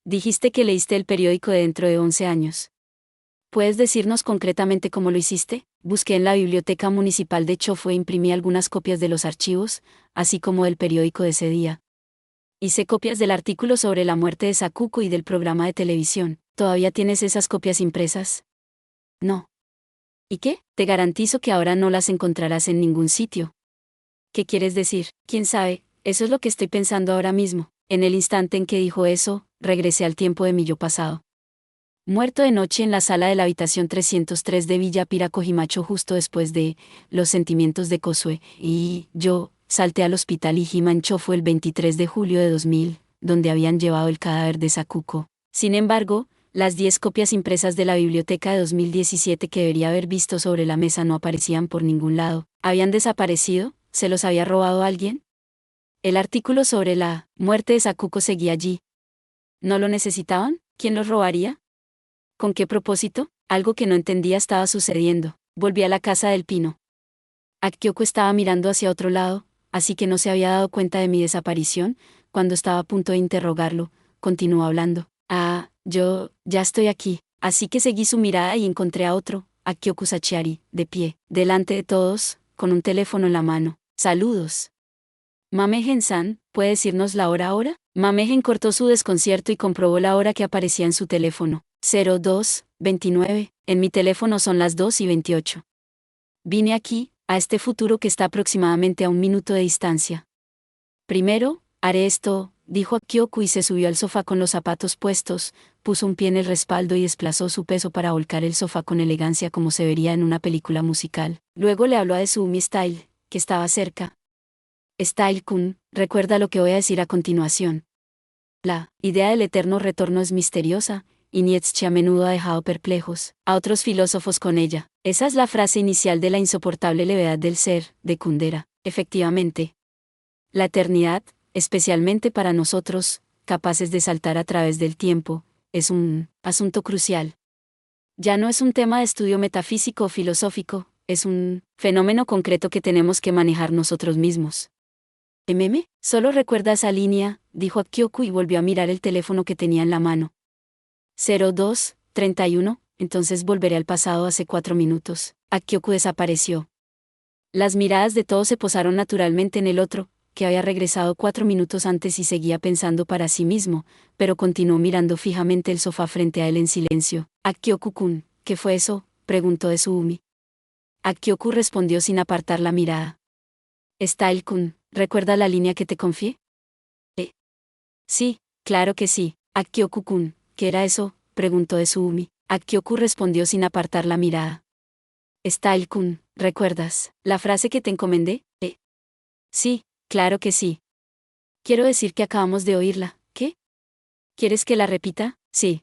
dijiste que leíste el periódico de dentro de 11 años. ¿Puedes decirnos concretamente cómo lo hiciste? Busqué en la biblioteca municipal de Chofu e imprimí algunas copias de los archivos, así como del periódico de ese día. Hice copias del artículo sobre la muerte de Sakuko y del programa de televisión. ¿Todavía tienes esas copias impresas? No. ¿Y qué? Te garantizo que ahora no las encontrarás en ningún sitio. ¿Qué quieres decir? ¿Quién sabe? Eso es lo que estoy pensando ahora mismo. En el instante en que dijo eso, regresé al tiempo de mi yo pasado. Muerto de noche en la sala de la habitación 303 de Villa Pira Kojimacho justo después de Los sentimientos de Kosue, y yo salté al hospital Ijimancho fue el 23 de julio de 2000, donde habían llevado el cadáver de Sakuko. Sin embargo, las 10 copias impresas de la biblioteca de 2017 que debería haber visto sobre la mesa no aparecían por ningún lado. ¿Habían desaparecido? ¿Se los había robado alguien? El artículo sobre la muerte de Sakuko seguía allí. ¿No lo necesitaban? ¿Quién los robaría? ¿Con qué propósito? Algo que no entendía estaba sucediendo. Volví a la casa del pino. Akioku estaba mirando hacia otro lado, así que no se había dado cuenta de mi desaparición. Cuando estaba a punto de interrogarlo, continuó hablando. Yo ya estoy aquí. Así que seguí su mirada y encontré a otro, Akioku Sachiari, de pie, delante de todos, con un teléfono en la mano. Saludos. Mamegen-san, ¿puede decirnos la hora ahora? Mamegen cortó su desconcierto y comprobó la hora que aparecía en su teléfono. 02:29. En mi teléfono son las 2:28. Vine aquí, a este futuro que está aproximadamente a 1 minuto de distancia. Primero, haré esto, dijo Akioku y se subió al sofá con los zapatos puestos, puso un pie en el respaldo y desplazó su peso para volcar el sofá con elegancia como se vería en una película musical. Luego le habló a Tsumi Style, que estaba cerca. Style-kun, recuerda lo que voy a decir a continuación. La idea del eterno retorno es misteriosa, y Nietzsche a menudo ha dejado perplejos a otros filósofos con ella. Esa es la frase inicial de La insoportable levedad del ser, de Kundera. Efectivamente. La eternidad, especialmente para nosotros, capaces de saltar a través del tiempo, es un asunto crucial. Ya no es un tema de estudio metafísico o filosófico, es un fenómeno concreto que tenemos que manejar nosotros mismos. Solo recuerda esa línea, dijo Akioku y volvió a mirar el teléfono que tenía en la mano. 02:31, entonces volveré al pasado hace 4 minutos. Akioku desapareció. Las miradas de todos se posaron naturalmente en el otro, que había regresado 4 minutos antes y seguía pensando para sí mismo, pero continuó mirando fijamente el sofá frente a él en silencio. Akioku-kun, ¿qué fue eso?, preguntó Tsumi. Akioku respondió sin apartar la mirada. Style-kun, ¿recuerda la línea que te confié? Sí, claro que sí. Akioku-kun, ¿qué era eso?, preguntó Tsumi. Akioku respondió sin apartar la mirada. Style-kun, ¿recuerdas la frase que te encomendé? Sí, claro que sí. Quiero decir que acabamos de oírla. ¿Qué? ¿Quieres que la repita? Sí.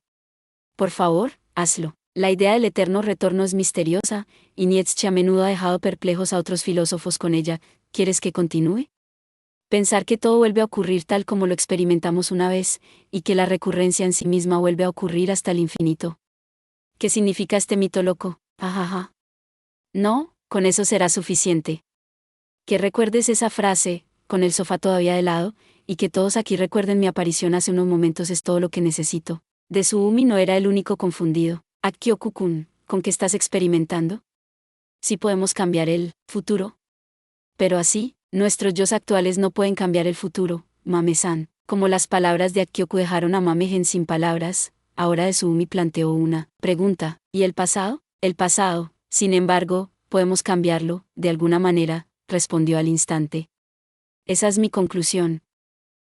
Por favor, hazlo. La idea del eterno retorno es misteriosa, y Nietzsche a menudo ha dejado perplejos a otros filósofos con ella. ¿quieres que continúe? Pensar que todo vuelve a ocurrir tal como lo experimentamos una vez, y que la recurrencia en sí misma vuelve a ocurrir hasta el infinito. ¿Qué significa este mito loco? Ajaja. No, con eso será suficiente. Que recuerdes esa frase, con el sofá todavía de lado, y que todos aquí recuerden mi aparición hace unos momentos es todo lo que necesito. De Suumi no era el único confundido. Akio-kun, ¿con qué estás experimentando? Sí podemos cambiar el futuro. Pero así, nuestros yos actuales no pueden cambiar el futuro, Mame-san. Como las palabras de Akioku dejaron a Mame-gen sin palabras, ahora de Suumi planteó una pregunta. ¿Y el pasado? El pasado, sin embargo, podemos cambiarlo, de alguna manera, respondió al instante. Esa es mi conclusión.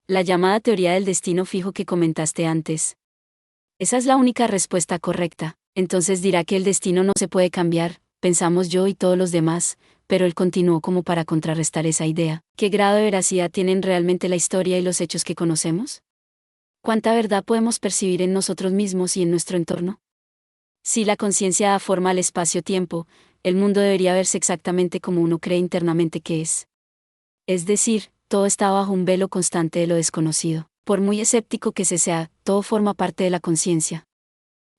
La llamada teoría del destino fijo que comentaste antes. Esa es la única respuesta correcta. Entonces dirá que el destino no se puede cambiar, pensamos yo y todos los demás, pero él continuó como para contrarrestar esa idea. ¿Qué grado de veracidad tienen realmente la historia y los hechos que conocemos? ¿Cuánta verdad podemos percibir en nosotros mismos y en nuestro entorno? Si la conciencia da forma al espacio-tiempo, el mundo debería verse exactamente como uno cree internamente que es. Es decir, todo está bajo un velo constante de lo desconocido. Por muy escéptico que se sea, todo forma parte de la conciencia.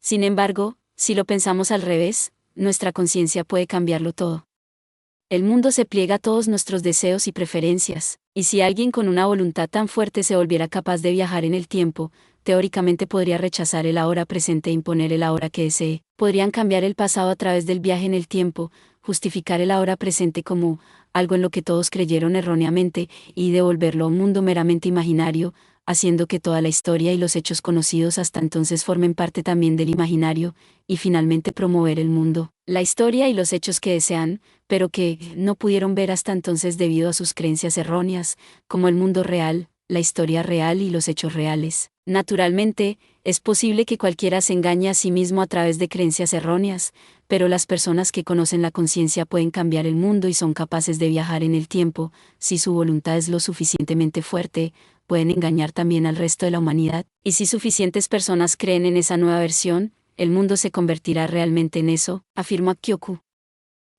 Sin embargo, si lo pensamos al revés, nuestra conciencia puede cambiarlo todo. El mundo se pliega a todos nuestros deseos y preferencias, y si alguien con una voluntad tan fuerte se volviera capaz de viajar en el tiempo, teóricamente podría rechazar el ahora presente e imponer el ahora que desee. Podrían cambiar el pasado a través del viaje en el tiempo, justificar el ahora presente como algo en lo que todos creyeron erróneamente, y devolverlo a un mundo meramente imaginario, haciendo que toda la historia y los hechos conocidos hasta entonces formen parte también del imaginario, y finalmente promover el mundo, la historia y los hechos que desean, pero que no pudieron ver hasta entonces debido a sus creencias erróneas, como el mundo real, la historia real y los hechos reales. Naturalmente, es posible que cualquiera se engañe a sí mismo a través de creencias erróneas, pero las personas que conocen la conciencia pueden cambiar el mundo y son capaces de viajar en el tiempo, si su voluntad es lo suficientemente fuerte, pueden engañar también al resto de la humanidad, y si suficientes personas creen en esa nueva versión, el mundo se convertirá realmente en eso, afirmó Kyoku.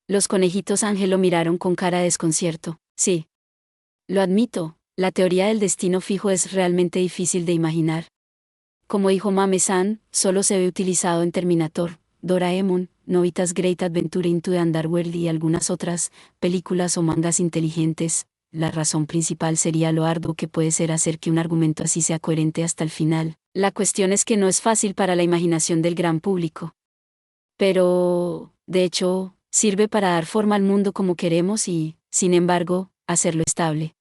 Los conejitos Ángel lo miraron con cara de desconcierto. Sí. Lo admito, la teoría del destino fijo es realmente difícil de imaginar. Como dijo Mame-san, solo se ve utilizado en Terminator, Doraemon, Nobita's Great Adventure into the Underworld y algunas otras películas o mangas inteligentes. La razón principal sería lo arduo que puede ser hacer que un argumento así sea coherente hasta el final. La cuestión es que no es fácil para la imaginación del gran público. Pero, de hecho, sirve para dar forma al mundo como queremos y, sin embargo, hacerlo estable.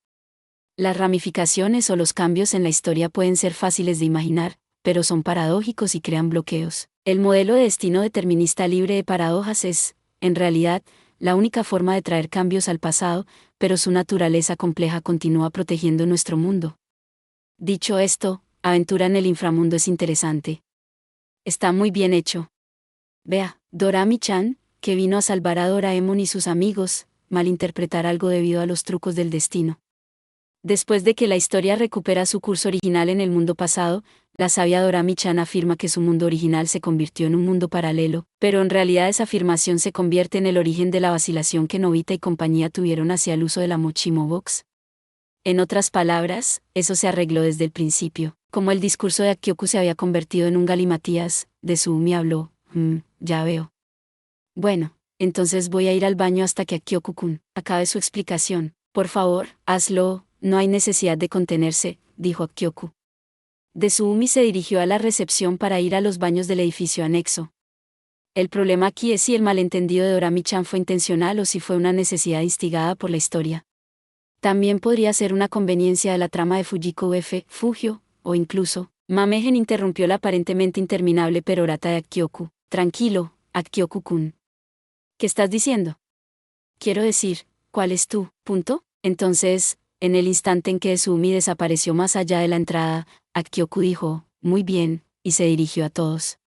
Las ramificaciones o los cambios en la historia pueden ser fáciles de imaginar, pero son paradójicos y crean bloqueos. El modelo de destino determinista libre de paradojas es, en realidad, la única forma de traer cambios al pasado, pero su naturaleza compleja continúa protegiendo nuestro mundo. Dicho esto, Aventura en el inframundo es interesante. Está muy bien hecho. Vea, Dorami-chan, que vino a salvar a Doraemon y sus amigos, malinterpretar algo debido a los trucos del destino. Después de que la historia recupera su curso original en el mundo pasado, la sabia Dorami-chan afirma que su mundo original se convirtió en un mundo paralelo, pero en realidad esa afirmación se convierte en el origen de la vacilación que Nobita y compañía tuvieron hacia el uso de la Mochimo Box. En otras palabras, eso se arregló desde el principio. Como el discurso de Akioku se había convertido en un galimatías, de Suumi habló. Ya veo. Bueno, entonces voy a ir al baño hasta que Akioku-kun acabe su explicación. Por favor, hazlo, no hay necesidad de contenerse, dijo Akioku. Suumi se dirigió a la recepción para ir a los baños del edificio anexo. El problema aquí es si el malentendido de Dorami-chan fue intencional o si fue una necesidad instigada por la historia. También podría ser una conveniencia de la trama de Fujiko F. Fugio, o incluso, Mame-gen interrumpió la aparentemente interminable perorata de Akioku. Tranquilo, Akioku-kun. ¿Qué estás diciendo? Quiero decir, ¿cuál es tu punto? Entonces, en el instante en que Suumi desapareció más allá de la entrada, Akioku dijo, muy bien, y se dirigió a todos.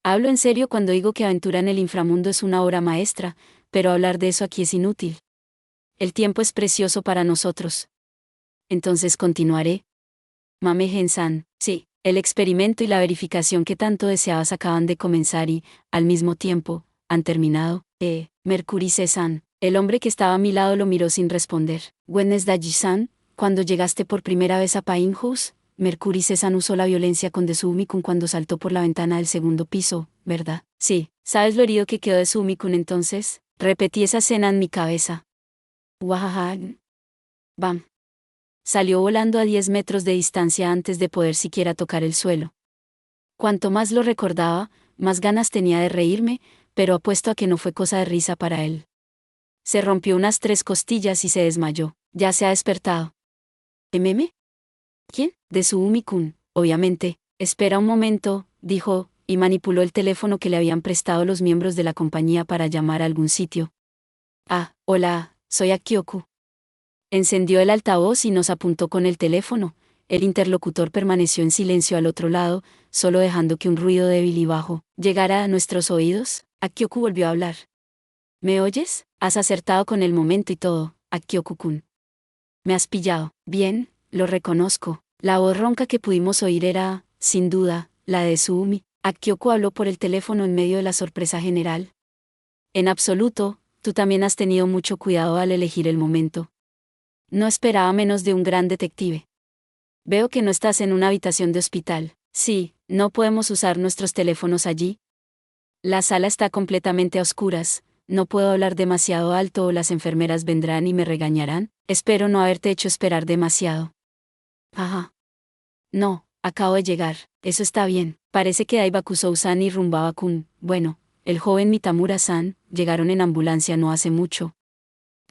Hablo en serio cuando digo que Aventura en el inframundo es una obra maestra, pero hablar de eso aquí es inútil. El tiempo es precioso para nosotros. Entonces continuaré. Mame-gen-san, sí, el experimento y la verificación que tanto deseabas acaban de comenzar y, al mismo tiempo, han terminado. Mercury-san, El hombre que estaba a mi lado lo miró sin responder. Wednesday-san, cuando llegaste por primera vez a Pinehurst, Mercury-san usó la violencia con Desumi-kun cuando saltó por la ventana del segundo piso, ¿verdad? Sí. ¿Sabes lo herido que quedó Desumi-kun entonces? Repetí esa escena en mi cabeza. Wahaha. Bam. Salió volando a 10 metros de distancia antes de poder siquiera tocar el suelo. Cuanto más lo recordaba, más ganas tenía de reírme, pero apuesto a que no fue cosa de risa para él. Se rompió unas 3 costillas y se desmayó. Ya se ha despertado. ¿MM? ¿Quién? Desumi-kun, obviamente. Espera un momento, dijo, y manipuló el teléfono que le habían prestado los miembros de la compañía para llamar a algún sitio. Ah, hola, soy Akioku. Encendió el altavoz y nos apuntó con el teléfono. El interlocutor permaneció en silencio al otro lado, solo dejando que un ruido débil y bajo llegara a nuestros oídos. Akioku volvió a hablar. ¿Me oyes? Has acertado con el momento y todo, Akioku-kun. Me has pillado. Bien, lo reconozco. La voz ronca que pudimos oír era, sin duda, la de Tsumi. Akioku habló por el teléfono en medio de la sorpresa general. En absoluto, tú también has tenido mucho cuidado al elegir el momento. No esperaba menos de un gran detective. Veo que no estás en una habitación de hospital. Sí, no podemos usar nuestros teléfonos allí. La sala está completamente a oscuras. No puedo hablar demasiado alto o las enfermeras vendrán y me regañarán. Espero no haberte hecho esperar demasiado. Ajá. No, acabo de llegar. Eso está bien. Parece que Daibakusou-san y Rumbaba-kun, bueno, el joven Mitamura-san, llegaron en ambulancia no hace mucho.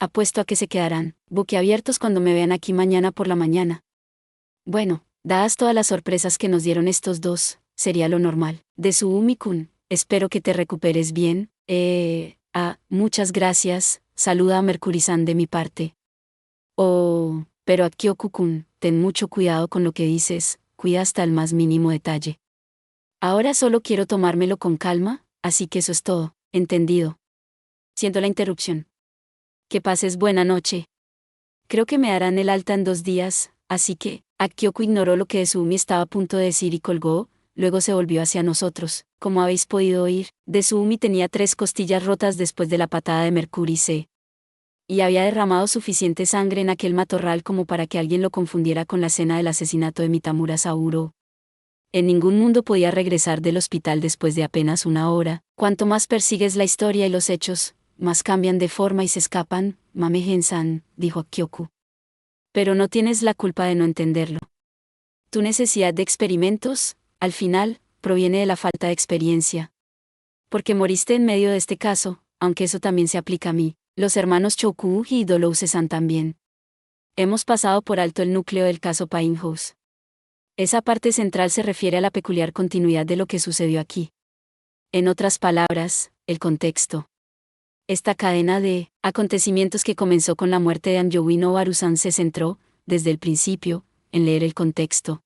Apuesto a que se quedarán boquiabiertos cuando me vean aquí mañana por la mañana. Bueno, dadas todas las sorpresas que nos dieron estos dos, sería lo normal. Desumi-kun, espero que te recuperes bien. Muchas gracias, saluda a Mercury-san de mi parte. Oh, pero Akioku-kun, ten mucho cuidado con lo que dices, cuida hasta el más mínimo detalle. Ahora solo quiero tomármelo con calma, así que eso es todo, entendido. Siento la interrupción. Que pases buena noche. Creo que me darán el alta en 2 días, así que, Akioku ignoró lo que Desumi estaba a punto de decir y colgó, luego se volvió hacia nosotros. Como habéis podido oír, Desumi tenía 3 costillas rotas después de la patada de Mercury-se. Y había derramado suficiente sangre en aquel matorral como para que alguien lo confundiera con la escena del asesinato de Mitamura Sauro. En ningún mundo podía regresar del hospital después de apenas 1 hora. Cuanto más persigues la historia y los hechos, más cambian de forma y se escapan, Mame-gen-san, dijo Akioku. Pero no tienes la culpa de no entenderlo. Tu necesidad de experimentos, al final, proviene de la falta de experiencia. Porque moriste en medio de este caso, aunque eso también se aplica a mí, los hermanos Chokuuji y Dolouse-san también. Hemos pasado por alto el núcleo del caso Pinehurst. Esa parte central se refiere a la peculiar continuidad de lo que sucedió aquí. En otras palabras, el contexto. Esta cadena de acontecimientos que comenzó con la muerte de Anjou Noboru-san se centró, desde el principio, en leer el contexto.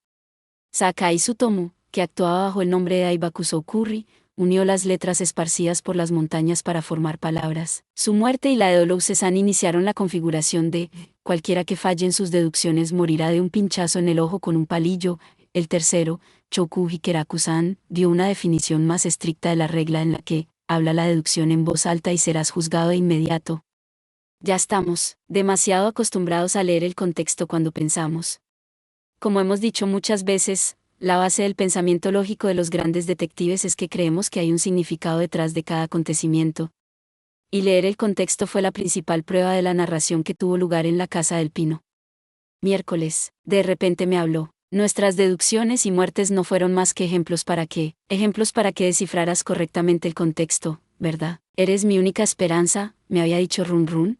Sakai Tsutomu, que actuaba bajo el nombre de Daibakusou Curry, unió las letras esparcidas por las montañas para formar palabras. Su muerte y la de Dolouse-san iniciaron la configuración de cualquiera que falle en sus deducciones morirá de un pinchazo en el ojo con un palillo. El tercero, Choku Hikeraku-san, dio una definición más estricta de la regla en la que habla la deducción en voz alta y serás juzgado de inmediato. Ya estamos demasiado acostumbrados a leer el contexto cuando pensamos. Como hemos dicho muchas veces, la base del pensamiento lógico de los grandes detectives es que creemos que hay un significado detrás de cada acontecimiento. Y leer el contexto fue la principal prueba de la narración que tuvo lugar en la Casa del Pino. Miércoles, de repente me habló. Nuestras deducciones y muertes no fueron más que ejemplos para que descifraras correctamente el contexto, ¿verdad? Eres mi única esperanza, me había dicho Run Run.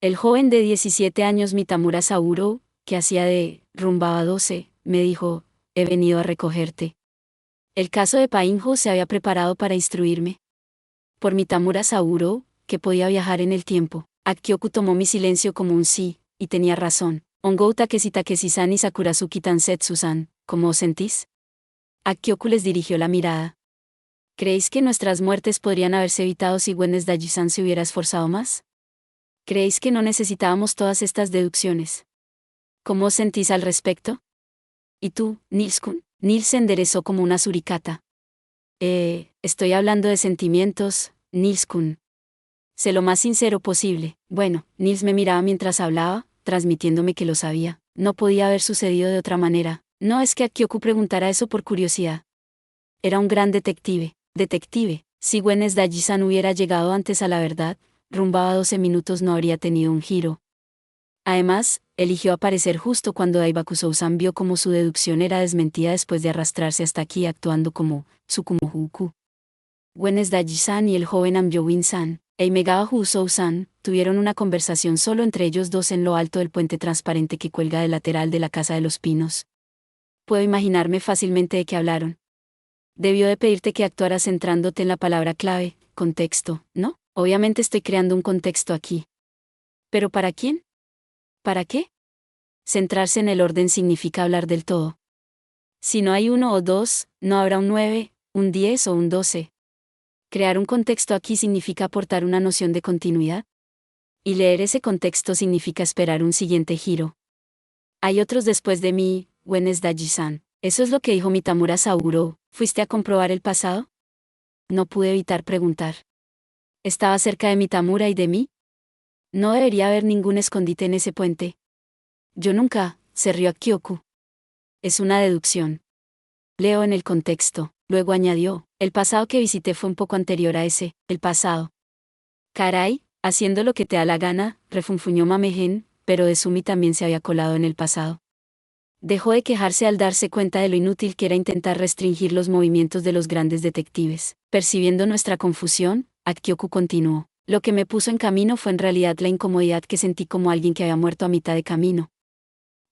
El joven de 17 años Mitamura Sauro, que hacía de Rumbaba 12, me dijo, he venido a recogerte. El caso de Pinehurst se había preparado para instruirme. Por Mitamura Sauro, que podía viajar en el tiempo. Akioku tomó mi silencio como un sí, y tenía razón. Ongou Takeshi-san y Sakurazuki Tansetsu-san, ¿cómo os sentís? Akioku les dirigió la mirada. ¿Creéis que nuestras muertes podrían haberse evitado si Wednesday-san se hubiera esforzado más? ¿Creéis que no necesitábamos todas estas deducciones? ¿Cómo os sentís al respecto? ¿Y tú, Nils-kun? Nils se enderezó como una suricata. Estoy hablando de sentimientos, Nils-kun. Sé lo más sincero posible. Bueno, Nils me miraba mientras hablaba, transmitiéndome que lo sabía. No podía haber sucedido de otra manera. No es que Akioku preguntara eso por curiosidad. Era un gran detective. Detective. Si Gwen Daji-san hubiera llegado antes a la verdad, rumbaba 12 minutos no habría tenido un giro. Además, eligió aparecer justo cuando Daibakusou-san vio cómo su deducción era desmentida después de arrastrarse hasta aquí actuando como Tsukumohuku. Gwen Daji-san y el joven Amyowin-san, Eimegawa Husou-san, tuvieron una conversación solo entre ellos dos en lo alto del puente transparente que cuelga del lateral de la Casa de los Pinos. Puedo imaginarme fácilmente de qué hablaron. Debió de pedirte que actuaras centrándote en la palabra clave, contexto, ¿no? Obviamente estoy creando un contexto aquí. ¿Pero para quién? ¿Para qué? Centrarse en el orden significa hablar del todo. Si no hay uno o dos, no habrá un 9, un 10 o un 12. Crear un contexto aquí significa aportar una noción de continuidad. Y leer ese contexto significa esperar un siguiente giro. Hay otros después de mí, Gwen Daji-san. Eso es lo que dijo Mitamura Sauro. ¿Fuiste a comprobar el pasado? No pude evitar preguntar. ¿Estaba cerca de Mitamura y de mí? No debería haber ningún escondite en ese puente. Yo nunca, se rió Akioku. Es una deducción. Leo en el contexto, luego añadió, el pasado que visité fue un poco anterior a ese, el pasado. Caray, haciendo lo que te da la gana, refunfuñó Mamehen, pero Desumi también se había colado en el pasado. Dejó de quejarse al darse cuenta de lo inútil que era intentar restringir los movimientos de los grandes detectives. Percibiendo nuestra confusión, Akioku continuó. Lo que me puso en camino fue en realidad la incomodidad que sentí como alguien que había muerto a mitad de camino.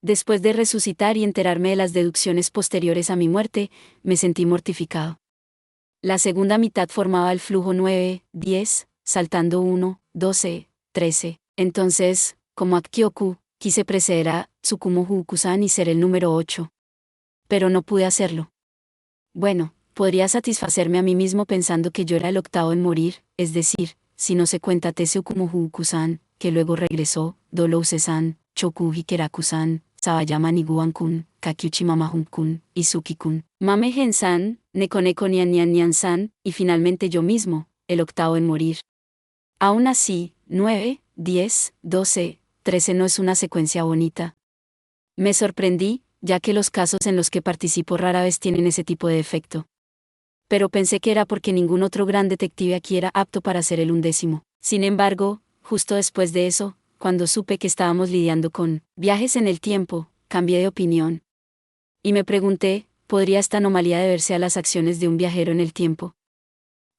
Después de resucitar y enterarme de las deducciones posteriores a mi muerte, me sentí mortificado. La segunda mitad formaba el flujo 9, 10, saltando 1, 12, 13. Entonces, como Akioku, quise preceder a Tsukumohuku-san y ser el número 8. Pero no pude hacerlo. Bueno, podría satisfacerme a mí mismo pensando que yo era el octavo en morir, es decir, si no se cuenta Tsukumohuku-san, que luego regresó, Dolouse-san, Choku Hikeraku-san, Sawayama Niguan-kun, Kakiuchi Mamahun-kun, Izuki-kun, Mamehen-san, Nekoneko Nian-Nian-Nian-san, y finalmente yo mismo, el octavo en morir. Aún así, 9, 10, 12, 13 no es una secuencia bonita. Me sorprendí, ya que los casos en los que participo rara vez tienen ese tipo de efecto. Pero pensé que era porque ningún otro gran detective aquí era apto para ser el 11. Sin embargo, justo después de eso, cuando supe que estábamos lidiando con viajes en el tiempo, cambié de opinión. Y me pregunté, ¿podría esta anomalía deberse a las acciones de un viajero en el tiempo?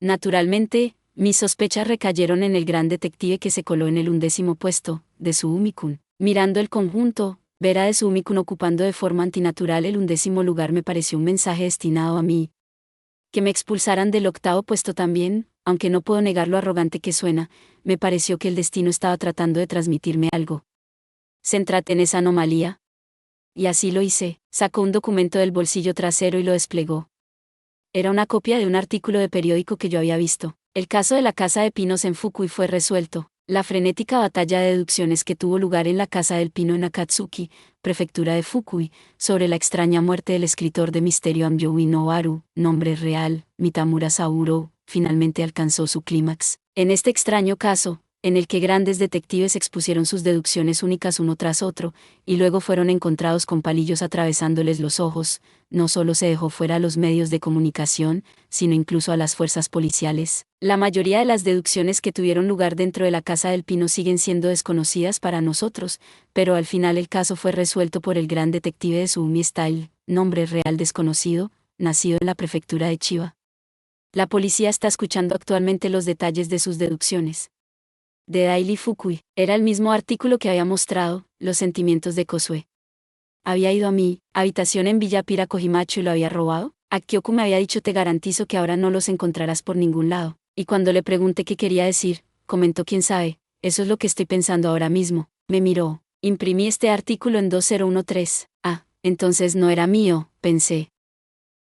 Naturalmente, mis sospechas recayeron en el gran detective que se coló en el 11 puesto, Desumi-kun. Mirando el conjunto, ver a Desumi-kun ocupando de forma antinatural el 11 lugar me pareció un mensaje destinado a mí. Que me expulsaran del octavo puesto también, aunque no puedo negar lo arrogante que suena, me pareció que el destino estaba tratando de transmitirme algo. Céntrate en esa anomalía. Y así lo hice, sacó un documento del bolsillo trasero y lo desplegó. Era una copia de un artículo de periódico que yo había visto. El caso de la Casa de Pinos en Fukui fue resuelto. La frenética batalla de deducciones que tuvo lugar en la Casa del Pino en Akatsuki, prefectura de Fukui, sobre la extraña muerte del escritor de misterio Amyoi Noharu, nombre real, Mitamura Sauro, finalmente alcanzó su clímax. En este extraño caso, en el que grandes detectives expusieron sus deducciones únicas uno tras otro, y luego fueron encontrados con palillos atravesándoles los ojos, no solo se dejó fuera a los medios de comunicación, sino incluso a las fuerzas policiales. La mayoría de las deducciones que tuvieron lugar dentro de la Casa del Pino siguen siendo desconocidas para nosotros, pero al final el caso fue resuelto por el gran detective de Tsumi Style, nombre real desconocido, nacido en la prefectura de Chiba. La policía está escuchando actualmente los detalles de sus deducciones. De Daily Fukui, era el mismo artículo que había mostrado, los sentimientos de Kosue. Había ido a mi habitación en Villa Pira Kohimachu y lo había robado. Akioku me había dicho te garantizo que ahora no los encontrarás por ningún lado. Y cuando le pregunté qué quería decir, comentó quién sabe, eso es lo que estoy pensando ahora mismo. Me miró. Imprimí este artículo en 2013. Ah, entonces no era mío, pensé.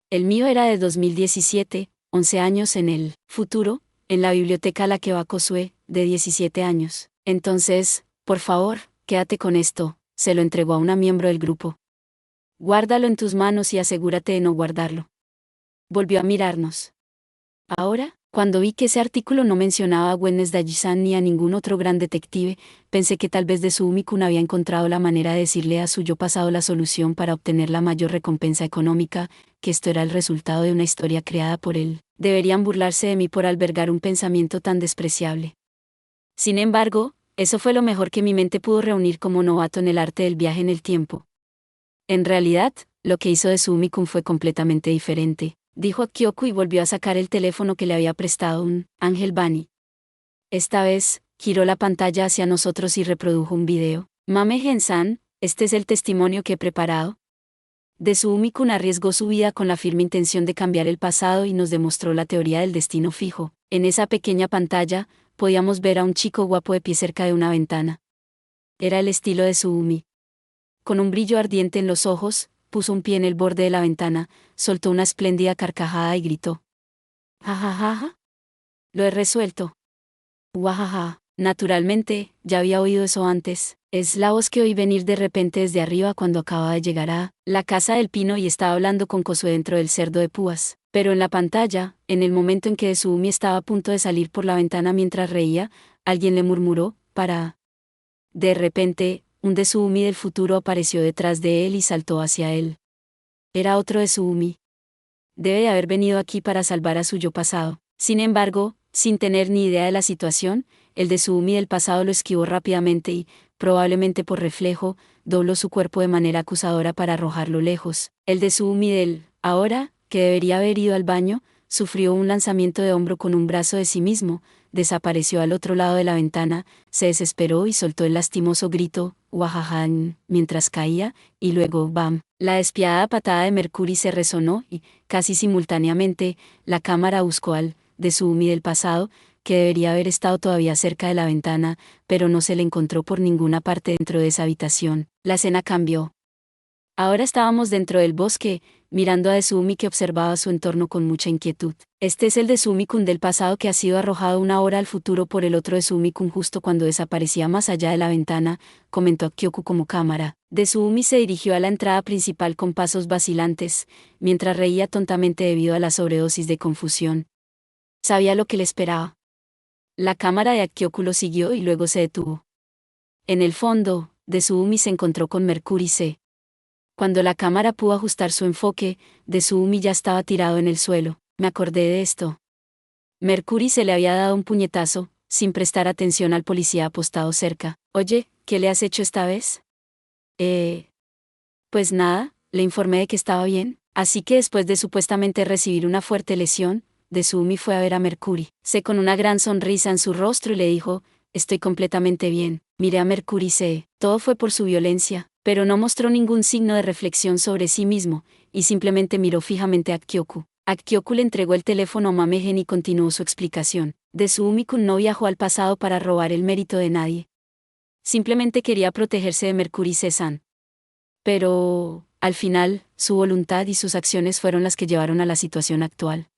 El mío era de 2017, 11 años en el futuro, en la biblioteca a la que va Kosue, de 17 años. Entonces, por favor, quédate con esto, se lo entregó a una miembro del grupo. Guárdalo en tus manos y asegúrate de no guardarlo. Volvió a mirarnos. Ahora, Cuando vi que ese artículo no mencionaba a Wednesday-san ni a ningún otro gran detective, pensé que tal vez de Sumi-kun había encontrado la manera de decirle a su yo pasado la solución para obtener la mayor recompensa económica, que esto era el resultado de una historia creada por él. Deberían burlarse de mí por albergar un pensamiento tan despreciable. Sin embargo, eso fue lo mejor que mi mente pudo reunir como novato en el arte del viaje en el tiempo. En realidad, lo que hizo de Sumi-kun fue completamente diferente, dijo a Kyoku y volvió a sacar el teléfono que le había prestado un Ángel Bunny. Esta vez, giró la pantalla hacia nosotros y reprodujo un video. Mame Gen-san, este es el testimonio que he preparado. De Sumi-kun arriesgó su vida con la firme intención de cambiar el pasado y nos demostró la teoría del destino fijo. En esa pequeña pantalla, podíamos ver a un chico guapo de pie cerca de una ventana. Era el estilo de Sumi. Con un brillo ardiente en los ojos, puso un pie en el borde de la ventana, soltó una espléndida carcajada y gritó. ¡Ja ja ja ja! Lo he resuelto. ¡Guajaja! Naturalmente, ya había oído eso antes. Es la voz que oí venir de repente desde arriba cuando acababa de llegar a la casa del pino y estaba hablando con Kosuke dentro del cerdo de púas. Pero en la pantalla, en el momento en que Sumi estaba a punto de salir por la ventana mientras reía, alguien le murmuró, para. De repente, un Sumi del futuro apareció detrás de él y saltó hacia él. Era otro Sumi. Debe de haber venido aquí para salvar a su yo pasado. Sin embargo, sin tener ni idea de la situación, el Sumi del pasado lo esquivó rápidamente y, probablemente por reflejo, dobló su cuerpo de manera acusadora para arrojarlo lejos. El Sumi del ahora, que debería haber ido al baño, sufrió un lanzamiento de hombro con un brazo de sí mismo, desapareció al otro lado de la ventana, se desesperó y soltó el lastimoso grito, "Wajajan", mientras caía, y luego ¡bam! La despiadada patada de Mercury se resonó y, casi simultáneamente, la cámara buscó al Sumi del pasado, que debería haber estado todavía cerca de la ventana, pero no se le encontró por ninguna parte dentro de esa habitación. La escena cambió. Ahora estábamos dentro del bosque, mirando a Sumi que observaba su entorno con mucha inquietud. Este es el Sumi-kun del pasado que ha sido arrojado una hora al futuro por el otro Sumi-kun justo cuando desaparecía más allá de la ventana, comentó Kyoku como cámara. Sumi se dirigió a la entrada principal con pasos vacilantes, mientras reía tontamente debido a la sobredosis de confusión. Sabía lo que le esperaba. La cámara de Kyoku lo siguió y luego se detuvo. En el fondo, Sumi se encontró con Mercury C. Cuando la cámara pudo ajustar su enfoque, Sumi ya estaba tirado en el suelo. Me acordé de esto. Mercury se le había dado un puñetazo, sin prestar atención al policía apostado cerca. Oye, ¿qué le has hecho esta vez? Pues nada, le informé de que estaba bien, así que después de supuestamente recibir una fuerte lesión, Sumi fue a ver a Mercury. Con una gran sonrisa en su rostro y le dijo, estoy completamente bien. Miré a Mercury todo fue por su violencia, pero no mostró ningún signo de reflexión sobre sí mismo, y simplemente miró fijamente a Kyoku. A Kyoku le entregó el teléfono a Mamegen y continuó su explicación. Sumi-kun no viajó al pasado para robar el mérito de nadie. Simplemente quería protegerse de Mercury san. Pero, al final, su voluntad y sus acciones fueron las que llevaron a la situación actual.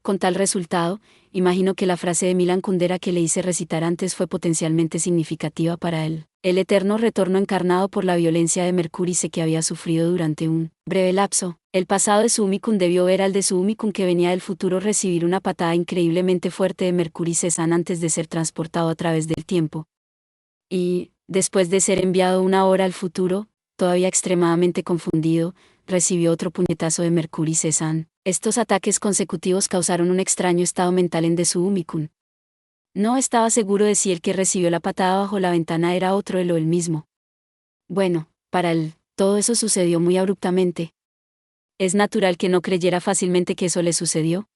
Con tal resultado, imagino que la frase de Milan Kundera que le hice recitar antes fue potencialmente significativa para él. El eterno retorno encarnado por la violencia de Mercury que había sufrido durante un breve lapso. El pasado de Sumi-kun debió ver al de Sumi-kun que venía del futuro recibir una patada increíblemente fuerte de Mercury san antes de ser transportado a través del tiempo. Y, después de ser enviado una hora al futuro, todavía extremadamente confundido, recibió otro puñetazo de Mercury san. Estos ataques consecutivos causaron un extraño estado mental en Sumi-kun. No estaba seguro de si el que recibió la patada bajo la ventana era otro él o el mismo. Bueno, para él, todo eso sucedió muy abruptamente. Es natural que no creyera fácilmente que eso le sucedió.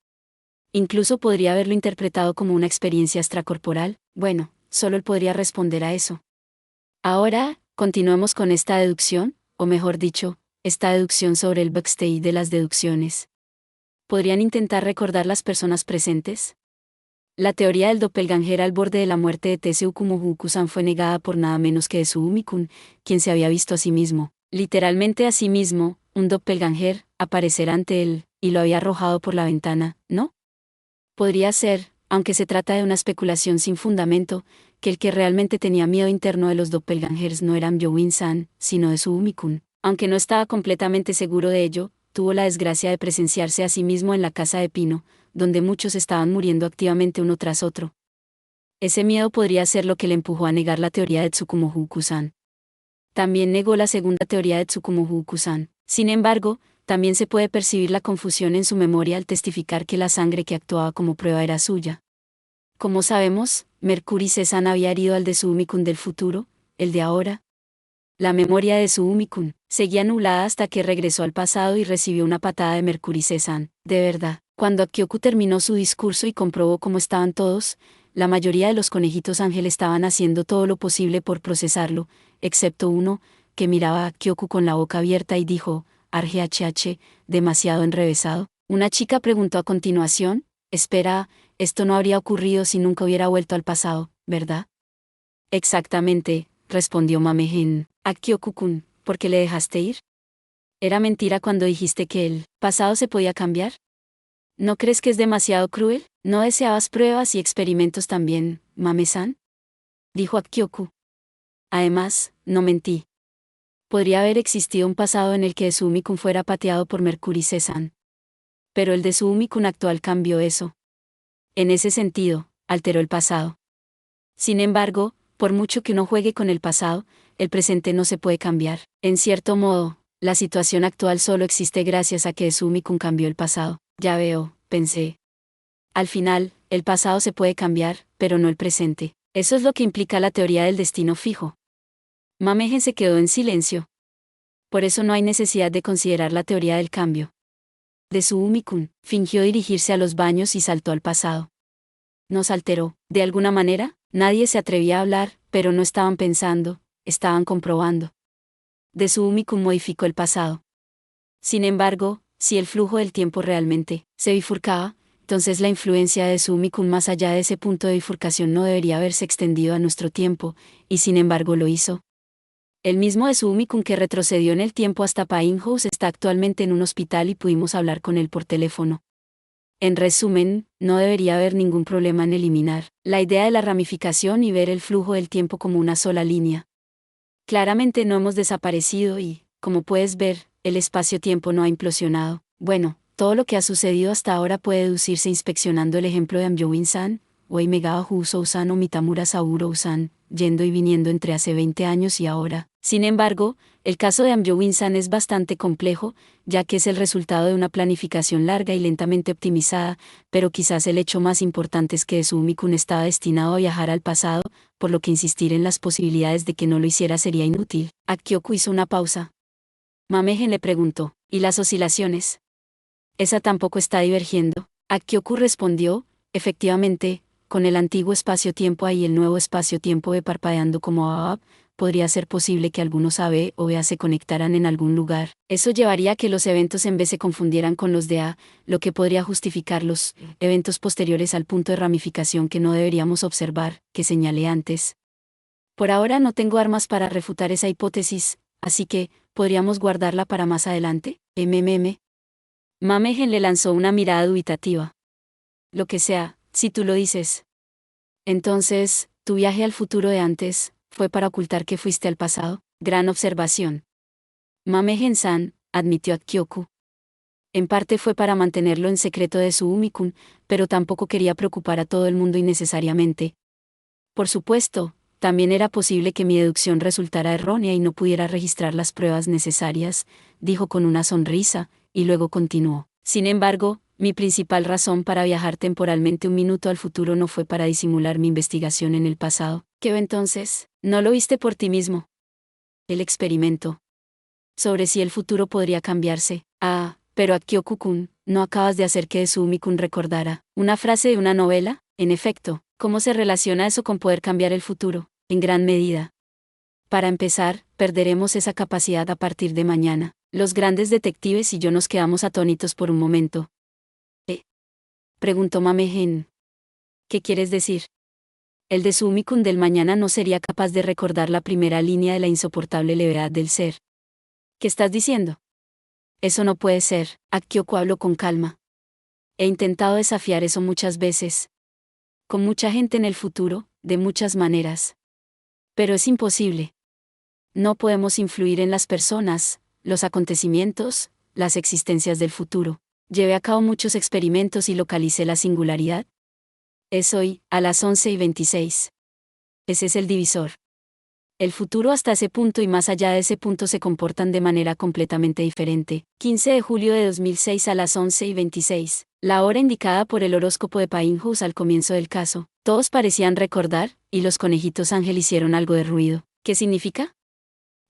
Incluso podría haberlo interpretado como una experiencia extracorporal. Bueno, solo él podría responder a eso. Ahora, continuemos con esta deducción, o mejor dicho, esta deducción sobre el backstage de las deducciones. ¿Podrían intentar recordar las personas presentes? La teoría del doppelganger al borde de la muerte de Tetsuya Kumohuku-san fue negada por nada menos que Sumi-kun, quien se había visto a sí mismo, literalmente a sí mismo, un doppelganger, aparecer ante él, y lo había arrojado por la ventana, ¿no? Podría ser, aunque se trata de una especulación sin fundamento, que el que realmente tenía miedo interno de los doppelgangers no era Myo-in-san, sino de Sumi-kun. Aunque no estaba completamente seguro de ello, tuvo la desgracia de presenciarse a sí mismo en la casa de pino, donde muchos estaban muriendo activamente uno tras otro. Ese miedo podría ser lo que le empujó a negar la teoría de Tsukumoku-Kusan. También negó la segunda teoría de Tsukumoku-Kusan. Sin embargo, también se puede percibir la confusión en su memoria al testificar que la sangre que actuaba como prueba era suya. Como sabemos, Mercury Cesan había herido al de Suumi-kun del futuro, el de ahora. La memoria de Suumi-kun seguía nublada hasta que regresó al pasado y recibió una patada de Mercury Cesan. De verdad, cuando Akioku terminó su discurso y comprobó cómo estaban todos, la mayoría de los conejitos ángel estaban haciendo todo lo posible por procesarlo, excepto uno, que miraba a Akioku con la boca abierta y dijo, argh, demasiado enrevesado. Una chica preguntó a continuación, espera, esto no habría ocurrido si nunca hubiera vuelto al pasado, ¿verdad? Exactamente, respondió Mamehen. Akioku-kun, ¿por qué le dejaste ir? ¿Era mentira cuando dijiste que el pasado se podía cambiar? ¿No crees que es demasiado cruel? ¿No deseabas pruebas y experimentos también, Mame-san? Dijo Akioku. Además, no mentí. Podría haber existido un pasado en el que Sumi-kun fuera pateado por Mercury Cesan. Pero el de Sumi-kun actual cambió eso. En ese sentido, alteró el pasado. Sin embargo, por mucho que uno juegue con el pasado, el presente no se puede cambiar. En cierto modo, la situación actual solo existe gracias a que Sumi-kun cambió el pasado. Ya veo, pensé. Al final, el pasado se puede cambiar, pero no el presente. Eso es lo que implica la teoría del destino fijo. Mamehen se quedó en silencio. Por eso no hay necesidad de considerar la teoría del cambio. De Sumi-kun fingió dirigirse a los baños y saltó al pasado. Nos alteró. De alguna manera, nadie se atrevía a hablar, pero no estaban pensando, estaban comprobando. De Sumi-kun modificó el pasado. Sin embargo, si el flujo del tiempo realmente se bifurcaba, entonces la influencia de Sumi-kun más allá de ese punto de bifurcación no debería haberse extendido a nuestro tiempo, y sin embargo lo hizo. El mismo de Sumi-kun que retrocedió en el tiempo hasta Pine House está actualmente en un hospital y pudimos hablar con él por teléfono. En resumen, no debería haber ningún problema en eliminar la idea de la ramificación y ver el flujo del tiempo como una sola línea. Claramente no hemos desaparecido y, como puedes ver, el espacio-tiempo no ha implosionado. Bueno, todo lo que ha sucedido hasta ahora puede deducirse inspeccionando el ejemplo de Amyowin-san, Wei Megawa Husou-san o Mitamura Saburo-san, yendo y viniendo entre hace 20 años y ahora. Sin embargo, el caso de Amyowin-san es bastante complejo, ya que es el resultado de una planificación larga y lentamente optimizada, pero quizás el hecho más importante es que Sumi-kun estaba destinado a viajar al pasado, por lo que insistir en las posibilidades de que no lo hiciera sería inútil. Akioku hizo una pausa. Mamehen le preguntó, ¿y las oscilaciones? Esa tampoco está divergiendo. Akioku respondió, efectivamente, con el antiguo espacio-tiempo A y el nuevo espacio-tiempo B parpadeando como AAP, podría ser posible que algunos A, B o BA se conectaran en algún lugar. Eso llevaría a que los eventos en B se confundieran con los de A, lo que podría justificar los eventos posteriores al punto de ramificación que no deberíamos observar, que señalé antes. Por ahora no tengo armas para refutar esa hipótesis, así que, ¿podríamos guardarla para más adelante? Mamehen le lanzó una mirada dubitativa. Lo que sea, si tú lo dices. Entonces, tu viaje al futuro de antes, ¿fue para ocultar que fuiste al pasado? Gran observación. Mamehen-san, admitió Akioku. En parte fue para mantenerlo en secreto de Sumi-kun, pero tampoco quería preocupar a todo el mundo innecesariamente. Por supuesto, también era posible que mi deducción resultara errónea y no pudiera registrar las pruebas necesarias, dijo con una sonrisa, y luego continuó. Sin embargo, mi principal razón para viajar temporalmente un minuto al futuro no fue para disimular mi investigación en el pasado. ¿Qué entonces? ¿No lo viste por ti mismo? El experimento. Sobre si el futuro podría cambiarse. Ah, pero Akioku-kun, ¿no acabas de hacer que Sumi-kun recordara una frase de una novela? En efecto, ¿cómo se relaciona eso con poder cambiar el futuro? En gran medida. Para empezar, perderemos esa capacidad a partir de mañana. Los grandes detectives y yo nos quedamos atónitos por un momento. Preguntó Mamehen. ¿Qué quieres decir? El de Sumi-kun del mañana no sería capaz de recordar la primera línea de la insoportable levedad del ser. ¿Qué estás diciendo? Eso no puede ser. Akioku habló con calma. He intentado desafiar eso muchas veces. Con mucha gente en el futuro, de muchas maneras. Pero es imposible. No podemos influir en las personas, los acontecimientos, las existencias del futuro. Llevé a cabo muchos experimentos y localicé la singularidad. Es hoy, a las 11:26. Ese es el divisor. El futuro hasta ese punto y más allá de ese punto se comportan de manera completamente diferente. 15 de julio de 2006 a las 11:26, la hora indicada por el horóscopo de Pinehurst al comienzo del caso. Todos parecían recordar, y los conejitos ángel hicieron algo de ruido. ¿Qué significa?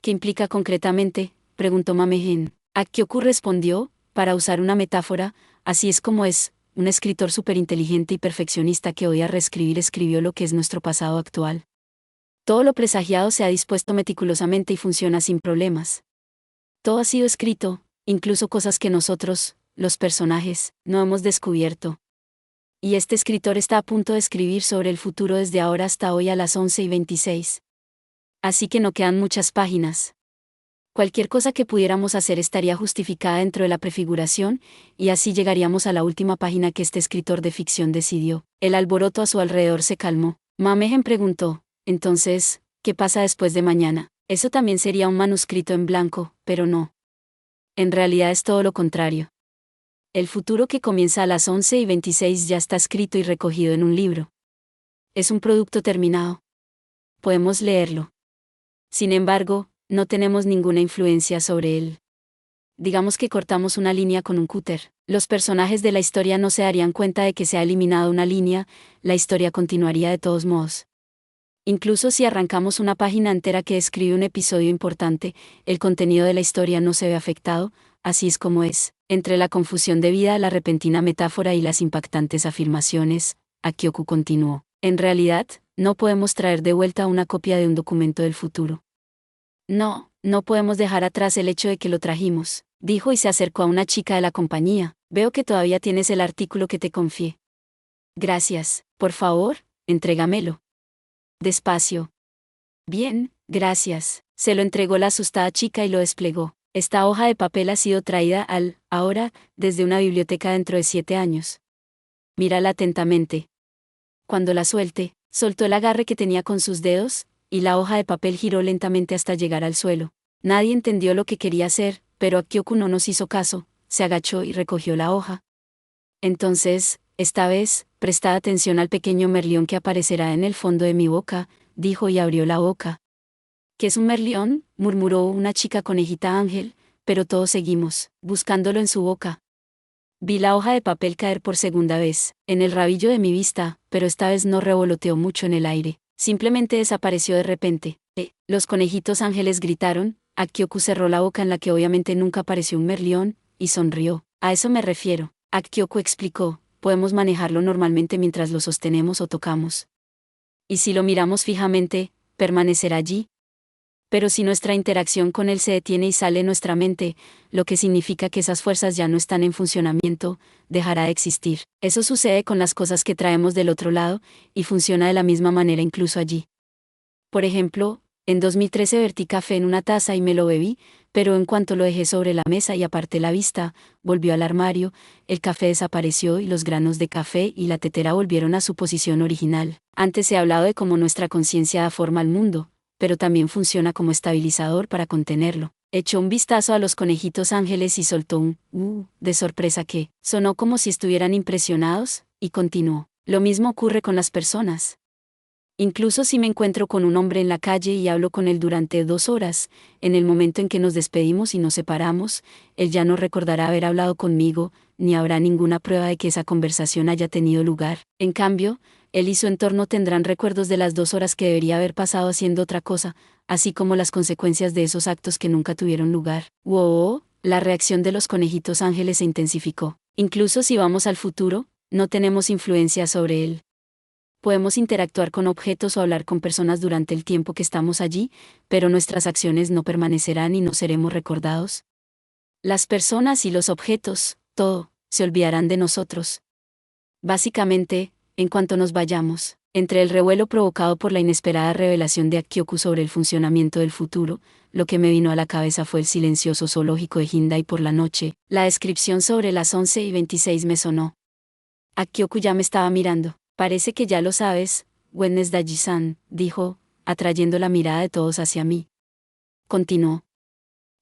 ¿Qué implica concretamente?, preguntó Mamehen. Akioku respondió, para usar una metáfora, así es como es, un escritor superinteligente y perfeccionista que odia reescribir escribió lo que es nuestro pasado actual. Todo lo presagiado se ha dispuesto meticulosamente y funciona sin problemas. Todo ha sido escrito, incluso cosas que nosotros, los personajes, no hemos descubierto. Y este escritor está a punto de escribir sobre el futuro desde ahora hasta hoy a las 11:26. Así que no quedan muchas páginas. Cualquier cosa que pudiéramos hacer estaría justificada dentro de la prefiguración, y así llegaríamos a la última página que este escritor de ficción decidió. El alboroto a su alrededor se calmó. Mamehen preguntó, entonces, ¿qué pasa después de mañana? Eso también sería un manuscrito en blanco, pero no. En realidad es todo lo contrario. El futuro que comienza a las 11:26 ya está escrito y recogido en un libro. Es un producto terminado. Podemos leerlo. Sin embargo, no tenemos ninguna influencia sobre él. Digamos que cortamos una línea con un cúter. Los personajes de la historia no se darían cuenta de que se ha eliminado una línea, la historia continuaría de todos modos. Incluso si arrancamos una página entera que describe un episodio importante, el contenido de la historia no se ve afectado, así es como es. Entre la confusión debida a la repentina metáfora y las impactantes afirmaciones, Akioku continuó. En realidad, no podemos traer de vuelta una copia de un documento del futuro. No podemos dejar atrás el hecho de que lo trajimos, dijo y se acercó a una chica de la compañía. Veo que todavía tienes el artículo que te confié. Gracias, por favor, entrégamelo. Despacio. Bien, gracias. Se lo entregó la asustada chica y lo desplegó. Esta hoja de papel ha sido traída ahora, desde una biblioteca dentro de 7 años. Mírala atentamente. Cuando la suelte, soltó el agarre que tenía con sus dedos, y la hoja de papel giró lentamente hasta llegar al suelo. Nadie entendió lo que quería hacer, pero Akioku no nos hizo caso, se agachó y recogió la hoja. Entonces, esta vez, prestad atención al pequeño merlión que aparecerá en el fondo de mi boca, dijo y abrió la boca. ¿Qué es un merlión?, murmuró una chica conejita ángel, pero todos seguimos, buscándolo en su boca. Vi la hoja de papel caer por segunda vez, en el rabillo de mi vista, pero esta vez no revoloteó mucho en el aire, simplemente desapareció de repente. Los conejitos ángeles gritaron, Akioku cerró la boca en la que obviamente nunca apareció un merlión, y sonrió. A eso me refiero, Akioku explicó, podemos manejarlo normalmente mientras lo sostenemos o tocamos. Y si lo miramos fijamente, permanecerá allí. Pero si nuestra interacción con él se detiene y sale nuestra mente, lo que significa que esas fuerzas ya no están en funcionamiento, dejará de existir. Eso sucede con las cosas que traemos del otro lado, y funciona de la misma manera incluso allí. Por ejemplo, en 2013 vertí café en una taza y me lo bebí, pero en cuanto lo dejé sobre la mesa y aparté la vista, volvió al armario, el café desapareció y los granos de café y la tetera volvieron a su posición original. Antes he hablado de cómo nuestra conciencia da forma al mundo, pero también funciona como estabilizador para contenerlo. Echó un vistazo a los conejitos ángeles y soltó un de sorpresa que sonó como si estuvieran impresionados, y continuó. Lo mismo ocurre con las personas. Incluso si me encuentro con un hombre en la calle y hablo con él durante 2 horas, en el momento en que nos despedimos y nos separamos, él ya no recordará haber hablado conmigo, ni habrá ninguna prueba de que esa conversación haya tenido lugar. En cambio, él y su entorno tendrán recuerdos de las 2 horas que debería haber pasado haciendo otra cosa, así como las consecuencias de esos actos que nunca tuvieron lugar. ¡Wow! La reacción de los conejitos ángeles se intensificó. Incluso si vamos al futuro, no tenemos influencia sobre él. Podemos interactuar con objetos o hablar con personas durante el tiempo que estamos allí, pero nuestras acciones no permanecerán y no seremos recordados. Las personas y los objetos, todo, se olvidarán de nosotros. Básicamente, en cuanto nos vayamos, entre el revuelo provocado por la inesperada revelación de Akioku sobre el funcionamiento del futuro, lo que me vino a la cabeza fue el silencioso zoológico de Hindai por la noche. La descripción sobre las 11:26 me sonó. Akioku ya me estaba mirando. Parece que ya lo sabes, Wednesday-san, dijo, atrayendo la mirada de todos hacia mí. Continuó.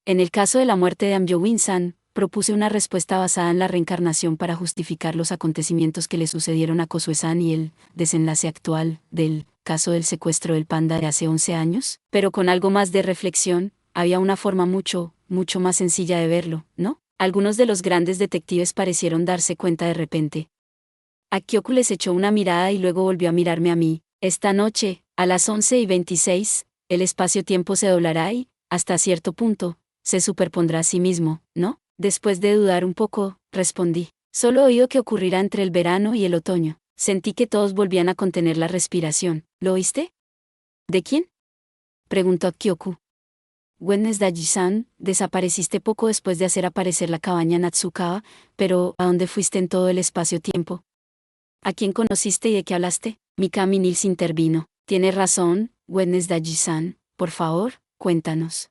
En el caso de la muerte de Amjowin-san, propuse una respuesta basada en la reencarnación para justificar los acontecimientos que le sucedieron a Kosue-san y el desenlace actual del caso del secuestro del panda de hace 11 años, pero con algo más de reflexión. Había una forma mucho más sencilla de verlo, ¿no? Algunos de los grandes detectives parecieron darse cuenta de repente. Kyoku les echó una mirada y luego volvió a mirarme a mí. Esta noche, a las 11:26, el espacio-tiempo se doblará y, hasta cierto punto, se superpondrá a sí mismo, ¿no? Después de dudar un poco, respondí. Solo he oído que ocurrirá entre el verano y el otoño. Sentí que todos volvían a contener la respiración. ¿Lo oíste? ¿De quién?, preguntó Kyoku. Daiji-san, desapareciste poco después de hacer aparecer la cabaña Natsukawa, pero ¿a dónde fuiste en todo el espacio-tiempo? ¿A quién conociste y de qué hablaste? Mikami Nils intervino. Tienes razón, Daiji-san, por favor, cuéntanos.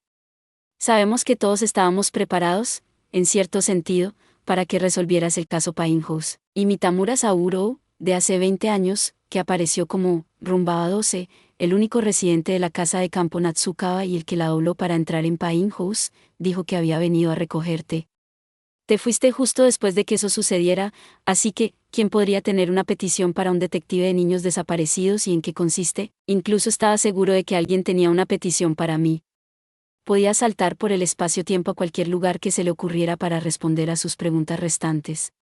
Sabemos que todos estábamos preparados, en cierto sentido, para que resolvieras el caso Painhouse. Y Mitamura Sauro, de hace 20 años, que apareció como Rumbaba 12, el único residente de la casa de campo Natsukawa y el que la dobló para entrar en Painhouse, dijo que había venido a recogerte. Te fuiste justo después de que eso sucediera, así que, ¿quién podría tener una petición para un detective de niños desaparecidos y en qué consiste? Incluso estaba seguro de que alguien tenía una petición para mí. Podía saltar por el espacio-tiempo a cualquier lugar que se le ocurriera para responder a sus preguntas restantes.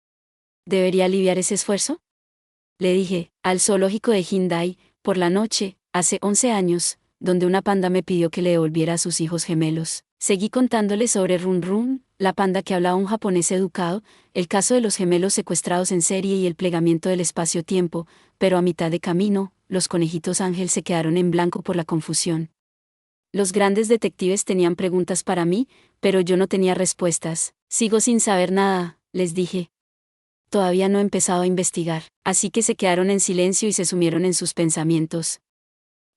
¿Debería aliviar ese esfuerzo?, le dije, al zoológico de Hindai, por la noche, hace 11 años, donde una panda me pidió que le devolviera a sus hijos gemelos. Seguí contándole sobre Run Run, la panda que hablaba un japonés educado, el caso de los gemelos secuestrados en serie y el plegamiento del espacio-tiempo, pero a mitad de camino, los conejitos Ángel se quedaron en blanco por la confusión. Los grandes detectives tenían preguntas para mí, pero yo no tenía respuestas. Sigo sin saber nada, les dije. Todavía no he empezado a investigar, así que se quedaron en silencio y se sumieron en sus pensamientos.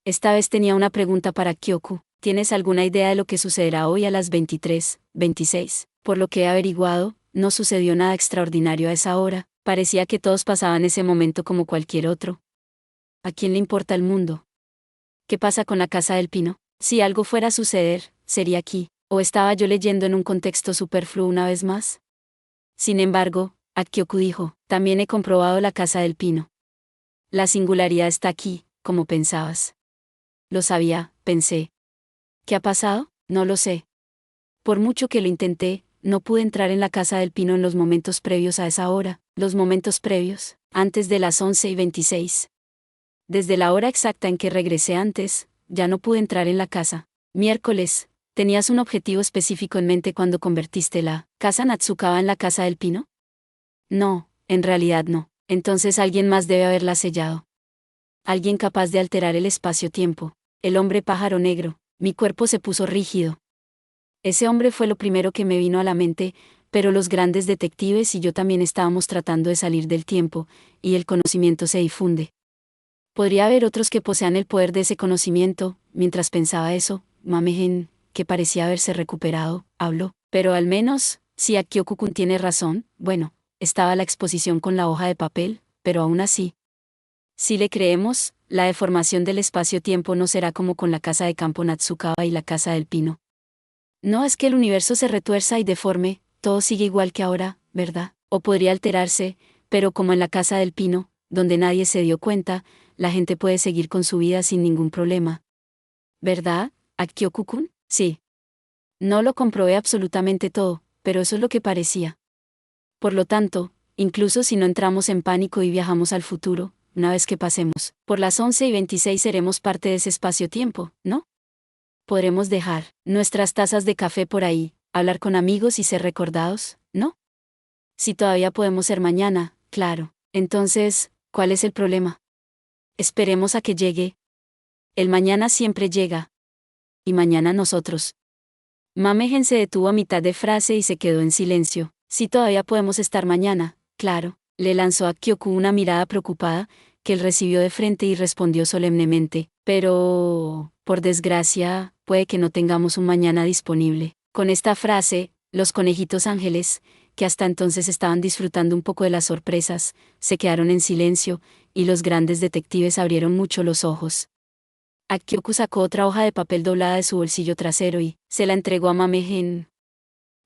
Esta vez tenía una pregunta para Kyoku. ¿Tienes alguna idea de lo que sucederá hoy a las 23:26? Por lo que he averiguado, no sucedió nada extraordinario a esa hora, parecía que todos pasaban ese momento como cualquier otro. ¿A quién le importa el mundo? ¿Qué pasa con la Casa del Pino? Si algo fuera a suceder, sería aquí, ¿o estaba yo leyendo en un contexto superfluo una vez más? Sin embargo, Kyoku dijo, también he comprobado la Casa del Pino. La singularidad está aquí, como pensabas. Lo sabía, pensé. ¿Qué ha pasado? No lo sé. Por mucho que lo intenté, no pude entrar en la Casa del Pino en los momentos previos a esa hora, los momentos previos, antes de las 11:26. Desde la hora exacta en que regresé antes, ya no pude entrar en la casa. Miércoles, ¿tenías un objetivo específico en mente cuando convertiste la casa Natsukawa en la Casa del Pino? No, en realidad no. Entonces alguien más debe haberla sellado. Alguien capaz de alterar el espacio-tiempo. El hombre pájaro negro. Mi cuerpo se puso rígido. Ese hombre fue lo primero que me vino a la mente, pero los grandes detectives y yo también estábamos tratando de salir del tiempo, y el conocimiento se difunde. Podría haber otros que posean el poder de ese conocimiento. Mientras pensaba eso, Mamehen, que parecía haberse recuperado, habló. Pero al menos, si Kyoku-kun tiene razón, bueno, estaba la exposición con la hoja de papel, pero aún así. Si le creemos, la deformación del espacio-tiempo no será como con la casa de campo Natsukawa y la casa del pino. No es que el universo se retuerza y deforme, todo sigue igual que ahora, ¿verdad? O podría alterarse, pero como en la casa del pino, donde nadie se dio cuenta, la gente puede seguir con su vida sin ningún problema. ¿Verdad, Kyoku-kun? Sí. No lo comprobé absolutamente todo, pero eso es lo que parecía. Por lo tanto, incluso si no entramos en pánico y viajamos al futuro, una vez que pasemos por las 11:26 seremos parte de ese espacio-tiempo, ¿no? Podremos dejar nuestras tazas de café por ahí, hablar con amigos y ser recordados, ¿no? Si todavía podemos ser mañana, claro. Entonces, ¿cuál es el problema? Esperemos a que llegue. El mañana siempre llega. Y mañana nosotros. Mamehen se detuvo a mitad de frase y se quedó en silencio. Si todavía podemos estar mañana, claro, le lanzó a Kyoku una mirada preocupada, que él recibió de frente y respondió solemnemente, pero, por desgracia, puede que no tengamos un mañana disponible. Con esta frase, los conejitos ángeles, que hasta entonces estaban disfrutando un poco de las sorpresas, se quedaron en silencio, y los grandes detectives abrieron mucho los ojos. Kyoku sacó otra hoja de papel doblada de su bolsillo trasero y se la entregó a Mamehen.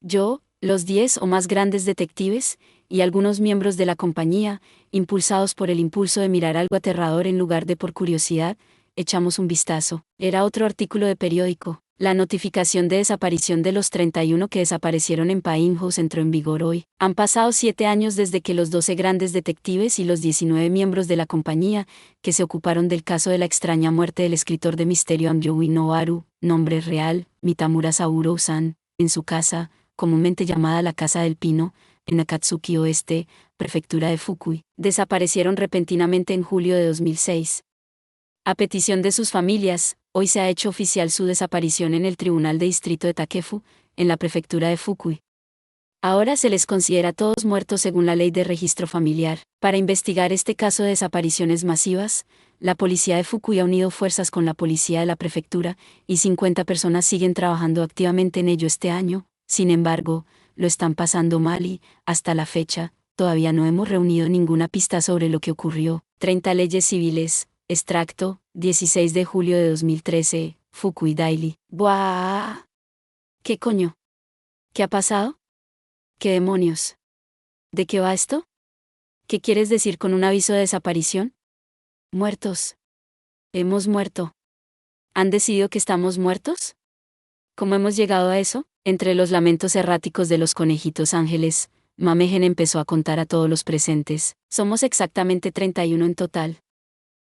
Yo, Los 10 o más grandes detectives, y algunos miembros de la compañía, impulsados por el impulso de mirar algo aterrador en lugar de por curiosidad, echamos un vistazo. Era otro artículo de periódico. La notificación de desaparición de los 31 que desaparecieron en Pinehurst entró en vigor hoy. Han pasado 7 años desde que los 12 grandes detectives y los 19 miembros de la compañía, que se ocuparon del caso de la extraña muerte del escritor de misterio Amyoi Noaru, nombre real, Mitamura Sauro-san, en su casa, comúnmente llamada la Casa del Pino, en Akatsuki Oeste, prefectura de Fukui, desaparecieron repentinamente en julio de 2006. A petición de sus familias, hoy se ha hecho oficial su desaparición en el Tribunal de Distrito de Takefu, en la prefectura de Fukui. Ahora se les considera todos muertos según la ley de registro familiar. Para investigar este caso de desapariciones masivas, la policía de Fukui ha unido fuerzas con la policía de la prefectura, y 50 personas siguen trabajando activamente en ello este año. Sin embargo, lo están pasando mal y, hasta la fecha, todavía no hemos reunido ninguna pista sobre lo que ocurrió. 30 leyes civiles. Extracto, 16 de julio de 2013, Fukui Daily. ¡Buah! ¿Qué coño? ¿Qué ha pasado? ¿Qué demonios? ¿De qué va esto? ¿Qué quieres decir con un aviso de desaparición? Muertos. Hemos muerto. ¿Han decidido que estamos muertos? ¿Cómo hemos llegado a eso? Entre los lamentos erráticos de los conejitos ángeles, Mamegen empezó a contar a todos los presentes. Somos exactamente 31 en total.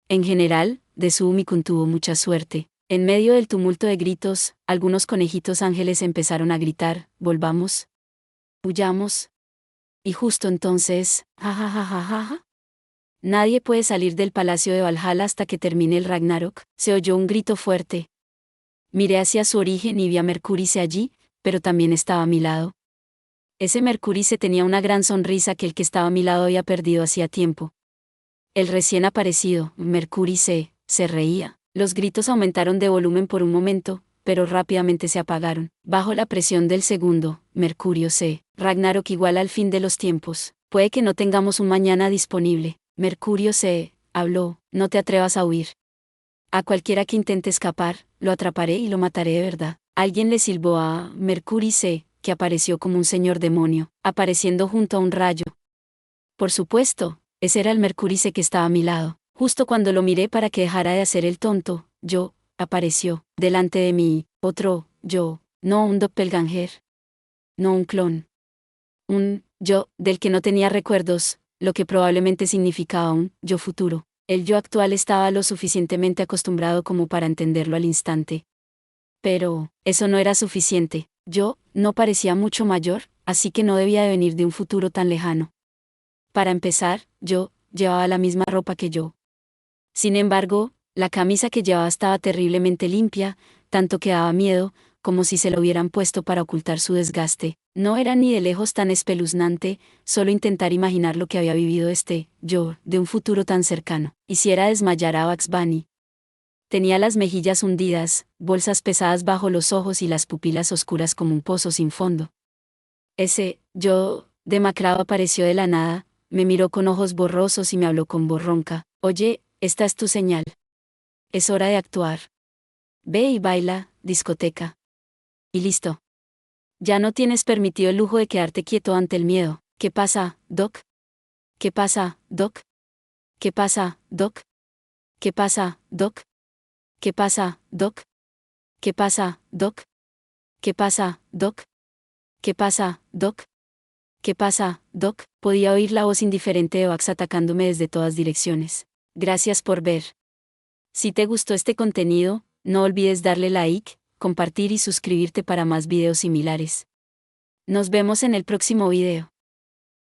En general, Desumi-kun tuvo mucha suerte. En medio del tumulto de gritos, algunos conejitos ángeles empezaron a gritar, volvamos. Huyamos. Y justo entonces, jajajajaja. Nadie puede salir del palacio de Valhalla hasta que termine el Ragnarok. Se oyó un grito fuerte. Miré hacia su origen y vi a Mercúrice allí, pero también estaba a mi lado. Ese Mercúrice tenía una gran sonrisa que el que estaba a mi lado había perdido hacía tiempo. El recién aparecido, Mercúrice, se reía. Los gritos aumentaron de volumen por un momento, pero rápidamente se apagaron. Bajo la presión del segundo, Mercurio C. Ragnarok igual al fin de los tiempos. Puede que no tengamos un mañana disponible. Mercurio C. habló, no te atrevas a huir. A cualquiera que intente escapar, lo atraparé y lo mataré de verdad. Alguien le silbó a Mercurio C., que apareció como un señor demonio, apareciendo junto a un rayo. Por supuesto, ese era el Mercúrice que estaba a mi lado. Justo cuando lo miré para que dejara de hacer el tonto, apareció, delante de mí, otro, no un doppelganger. No un clon. Un, del que no tenía recuerdos, lo que probablemente significaba un, yo futuro. El yo actual estaba lo suficientemente acostumbrado como para entenderlo al instante. Pero, eso no era suficiente. Yo, no parecía mucho mayor, así que no debía de venir de un futuro tan lejano. Para empezar, llevaba la misma ropa que yo. Sin embargo, la camisa que llevaba estaba terriblemente limpia, tanto que daba miedo, como si se lo hubieran puesto para ocultar su desgaste. No era ni de lejos tan espeluznante, solo intentar imaginar lo que había vivido yo, de un futuro tan cercano. Hiciera desmayar a Bugs Bunny. Tenía las mejillas hundidas, bolsas pesadas bajo los ojos y las pupilas oscuras como un pozo sin fondo. Ese, demacrado apareció de la nada, me miró con ojos borrosos y me habló con voz ronca. Oye, esta es tu señal. Es hora de actuar. Ve y baila, discoteca. Y listo. Ya no tienes permitido el lujo de quedarte quieto ante el miedo. ¿Qué pasa, Doc? ¿Qué pasa, Doc? ¿Qué pasa, Doc? ¿Qué pasa, Doc? ¿Qué pasa, Doc? ¿Qué pasa, Doc? ¿Qué pasa, Doc? ¿Qué pasa, Doc? ¿Qué pasa, Doc? Podía oír la voz indiferente de Bugs atacándome desde todas direcciones. Gracias por ver. Si te gustó este contenido, no olvides darle like, compartir y suscribirte para más videos similares. Nos vemos en el próximo video.